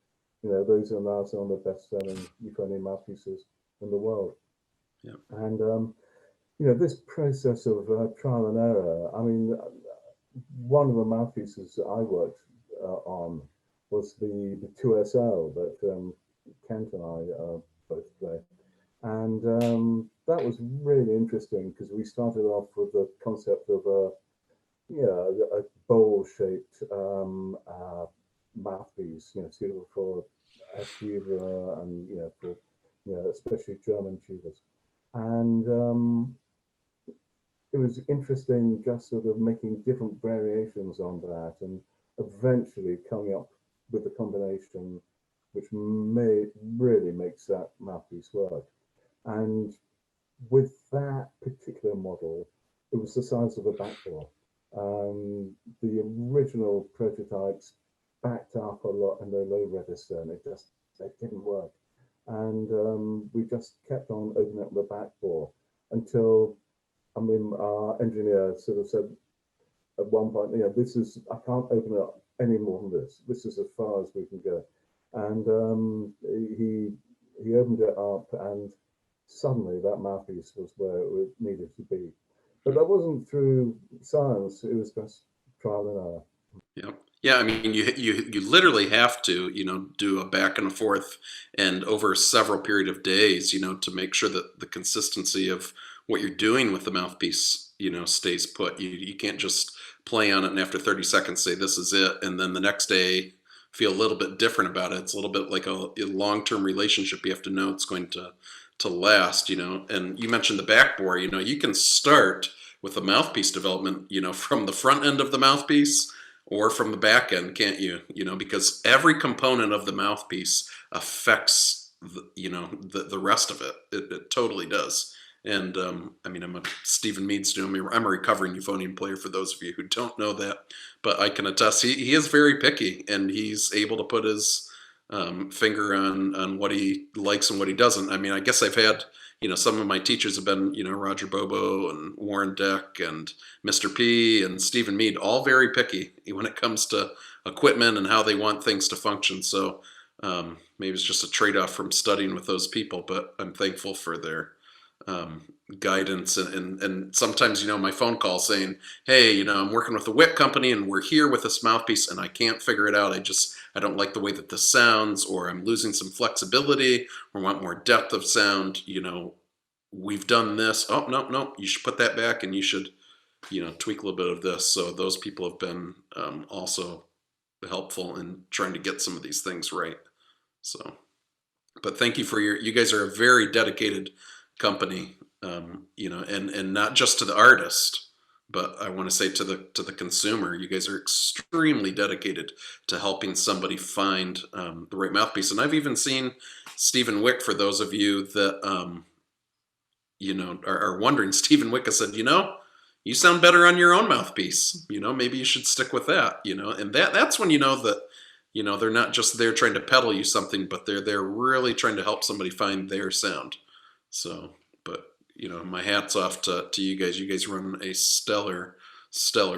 those are now some of the best-selling euphonium mouthpieces in the world. Yeah. And this process of trial and error. I mean, one of the mouthpieces I worked on was the 2SL that Kent and I both play, and that was really interesting, because we started off with the concept of a bowl-shaped mouthpiece, suitable for a tuba and for especially German tubas, and it was interesting just sort of making different variations on that, and eventually coming up with a combination which really makes that mouthpiece work. And with that particular model, it was the size of a backdoor. The original prototypes backed up a lot in the low register, and it didn't work. And we just kept on opening up the backdoor until, our engineer sort of said at one point, I can't open it up any more than this. This is as far as we can go. And he opened it up, and suddenly that mouthpiece was where it needed to be. But that wasn't through science, it was just trial and error. Yeah. Yeah, I mean, you literally have to, do a back and a forth and over several period of days, to make sure that the consistency of what you're doing with the mouthpiece, stays put. You can't just play on it and after 30 seconds say this is it, and then the next day feel a little bit different about it. It's a little bit like a long-term relationship. You have to know it's going to last, And you mentioned the back bore. You can start with the mouthpiece development, from the front end of the mouthpiece or from the back end, can't you? Because every component of the mouthpiece affects the rest of it. It totally does. And I mean, I'm a Stephen Meade student. I'm a recovering euphonium player, for those of you who don't know that, but I can attest he is very picky, and he's able to put his finger on what he likes and what he doesn't. I mean, I guess I've had, some of my teachers have been, Roger Bobo and Warren Deck and Mr. P and Stephen Meade, all very picky when it comes to equipment and how they want things to function. So maybe it's just a trade-off from studying with those people, but I'm thankful for their guidance and sometimes, my phone call saying, hey, I'm working with the Wick company and we're here with this mouthpiece and I can't figure it out. I don't like the way that this sounds, or I'm losing some flexibility, or want more depth of sound. We've done this. Oh, no, you should put that back and you should, tweak a little bit of this. So those people have been also helpful in trying to get some of these things right. So, but thank you for you guys are a very dedicated company, and not just to the artist, but I want to say to the consumer. You guys are extremely dedicated to helping somebody find the right mouthpiece. And I've even seen Stephen Wick, for those of you that are wondering, Stephen Wick has said, you sound better on your own mouthpiece. Maybe you should stick with that. And that's when that they're not just there trying to peddle you something, but they're really trying to help somebody find their sound. So, but my hat's off to you guys. You guys run a stellar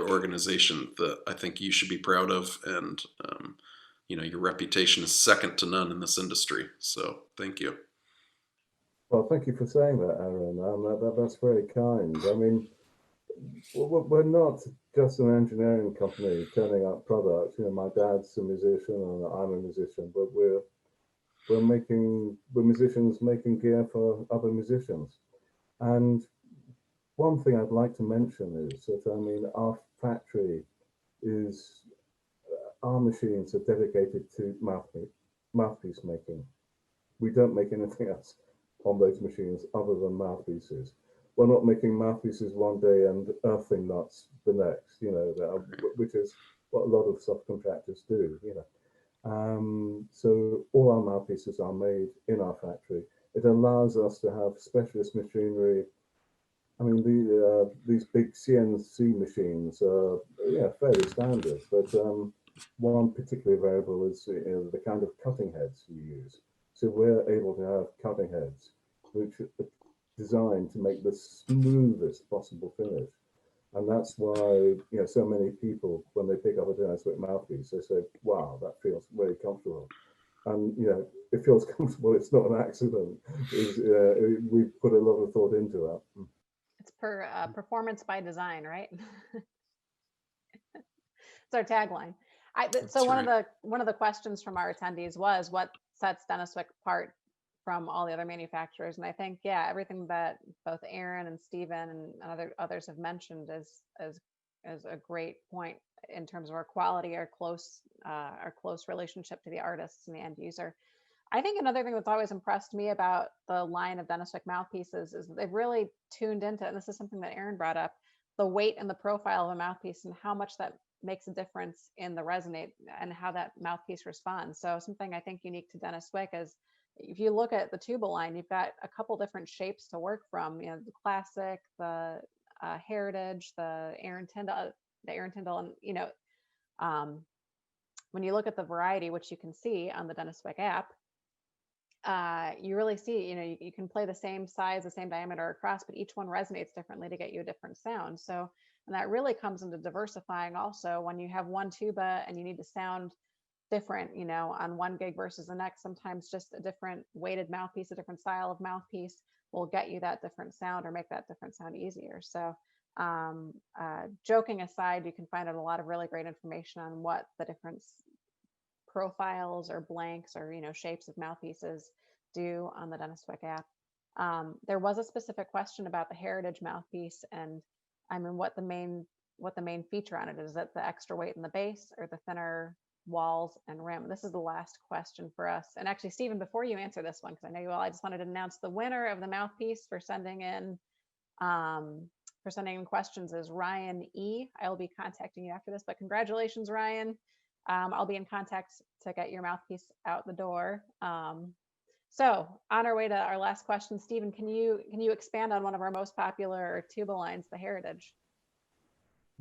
organization that I think you should be proud of, and your reputation is second to none in this industry. So, thank you. Well, thank you for saying that, Aaron. That's very kind. I mean, we're not just an engineering company turning out products. My dad's a musician and I'm a musician, but we're musicians making gear for other musicians. And one thing I'd like to mention is that, our factory is, our machines are dedicated to mouthpiece making. We don't make anything else on those machines other than mouthpieces. We're not making mouthpieces one day and earthing nuts the next, which is what a lot of subcontractors do, So all our mouthpieces are made in our factory. It allows us to have specialist machinery. I mean, these big CNC machines are fairly standard, but one particular variable is the kind of cutting heads you use. So we're able to have cutting heads which are designed to make the smoothest possible finish. And that's why, so many people, when they pick up a Denniswick mouthpiece, they say, wow, that feels very comfortable. And, it feels comfortable. It's not an accident. We put a lot of thought into that. It's performance by design, right? It's our tagline. So one of the questions from our attendees was, what sets Denniswick apart from all the other manufacturers? And I think, everything that both Aaron and Stephen and others have mentioned is a great point in terms of our quality, our close relationship to the artists and the end user. I think another thing that's always impressed me about the line of Denniswick mouthpieces is they've really tuned into, and this is something that Aaron brought up, the weight and the profile of a mouthpiece and how much that makes a difference in the resonate and how that mouthpiece responds. So something I think unique to Denniswick is, if you look at the tuba line, you've got a couple different shapes to work from. The classic, the heritage, the Aaron Tyndall, and when you look at the variety, which you can see on the Denniswick app, you really see, you can play the same size, the same diameter across, but each one resonates differently to get you a different sound. So, and that really comes into diversifying also. When you have one tuba and you need to sound different, on one gig versus the next, sometimes just a different weighted mouthpiece, a different style of mouthpiece will get you that different sound or make that different sound easier. So Joking aside, you can find out a lot of really great information on what the different profiles or blanks or shapes of mouthpieces do on the Denniswick app. There was a specific question about the heritage mouthpiece, and I mean what the main feature on it is. That the extra weight in the base or the thinner walls and rim? This is the last question for us. And actually, Stephen, before you answer this one, because I know you all, I just wanted to announce the winner of the mouthpiece for sending in questions is Ryan E. I will be contacting you after this, but congratulations, Ryan. I'll be in contact to get your mouthpiece out the door. So on our way to our last question, Stephen, can you expand on one of our most popular tuba lines, the heritage?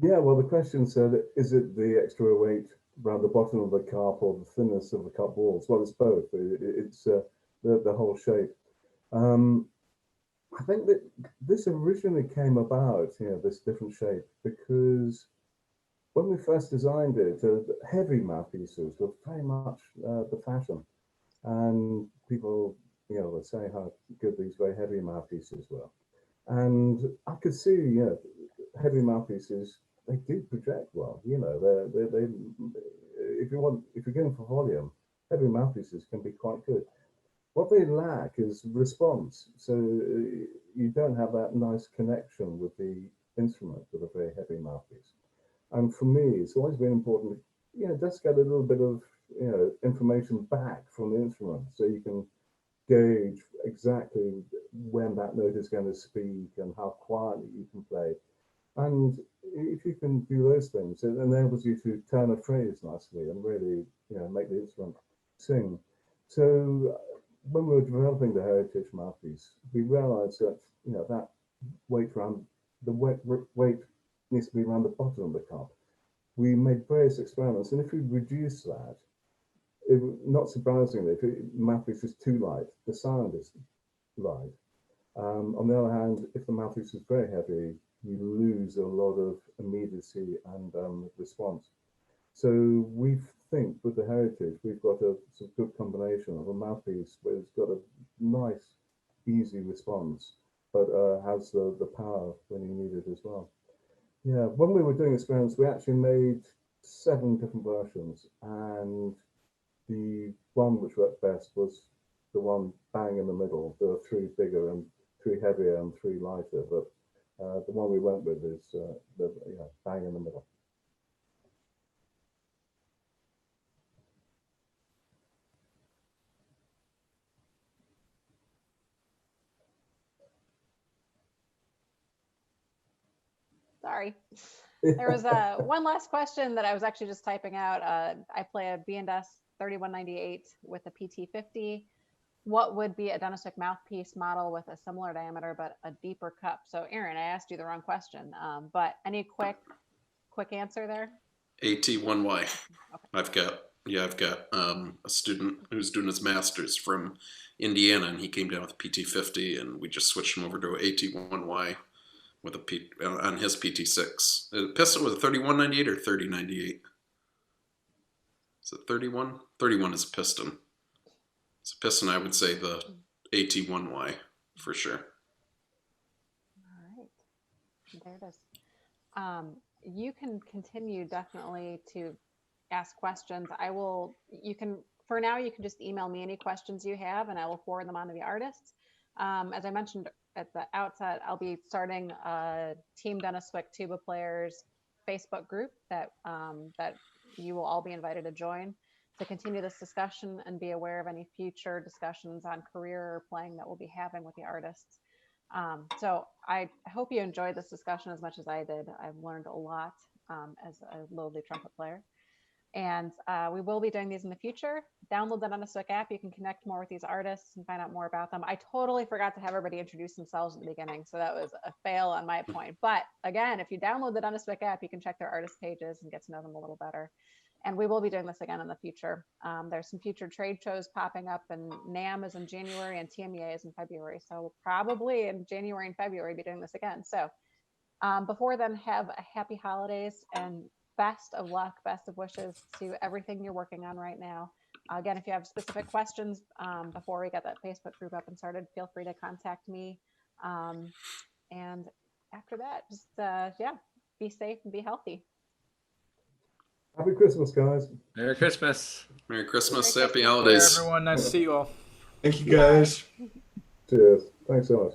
Yeah, well, the question said, is it the extra weight around the bottom of the cup or the thinness of the cup walls? Well, it's both. It's the whole shape. I think that this originally came about, this different shape, because when we first designed it, heavy mouthpieces were very much the fashion. And people, were saying how good these very heavy mouthpieces were. And I could see, heavy mouthpieces, they do project well. They if you're going for volume, heavy mouthpieces can be quite good. What they lack is response. So you don't have that nice connection with the instrument with a very heavy mouthpiece. And for me, it's always been important, just get a little bit of, information back from the instrument so you can gauge exactly when that note is going to speak and how quietly you can play. And if you can do those things, it enables you to turn a phrase nicely and really, make the instrument sing. So when we were developing the heritage mouthpiece, we realized that, that weight around the weight needs to be around the bottom of the cup. We made various experiments, and if we reduce that, not surprisingly, if the mouthpiece is too light, the sound is light. On the other hand, if the mouthpiece is very heavy, you lose a lot of immediacy and response. So we think with the heritage, we've got a sort of good combination of a mouthpiece where it's got a nice, easy response, but has the power when you need it as well. Yeah, when we were doing experiments, we actually made 7 different versions, and the one which worked best was the one bang in the middle. There were 3 bigger and 3 heavier and 3 lighter, but the one we went with is the bang in the middle. Sorry. There was one last question that I was actually just typing out. I play a B&S 3198 with a PT50. What would be a Denniswick mouthpiece model with a similar diameter but a deeper cup? So Aaron, I asked you the wrong question, but any quick answer there? AT1Y. Okay. I've got a student who's doing his master's from Indiana, and he came down with a PT50, and we just switched him over to AT1Y with a on his PT6. The piston was a 3198 or 3098. Is it 31? 31 is a piston. It's a piston. I would say the AT1Y for sure. All right, there it is. You can continue definitely to ask questions. For now, you can just email me any questions you have, and I will forward them on to the artists. As I mentioned at the outset, I'll be starting a Team Denniswick Tuba Players Facebook group that you will all be invited to join to continue this discussion and be aware of any future discussions on career or playing that we'll be having with the artists. So I hope you enjoyed this discussion as much as I did. I've learned a lot as a lowly trumpet player. And we will be doing these in the future. Download the Denniswick app. You can connect more with these artists and find out more about them. I totally forgot to have everybody introduce themselves at the beginning, so that was a fail on my point. But again, if you download the Denniswick app, you can check their artist pages and get to know them a little better. And we will be doing this again in the future. There's some future trade shows popping up, and NAMM is in January and TMEA is in February. So we'll probably in January and February be doing this again. So before then, have a happy holidays and best of luck, best of wishes to everything you're working on right now. Again, if you have specific questions before we get that Facebook group up and started, feel free to contact me. And after that, just yeah, be safe and be healthy. Happy Christmas, guys. Merry Christmas. Merry Christmas. Merry Happy Christmas. holidays. Everyone, nice to see you all. Thank you, guys. Cheers. Thanks so much.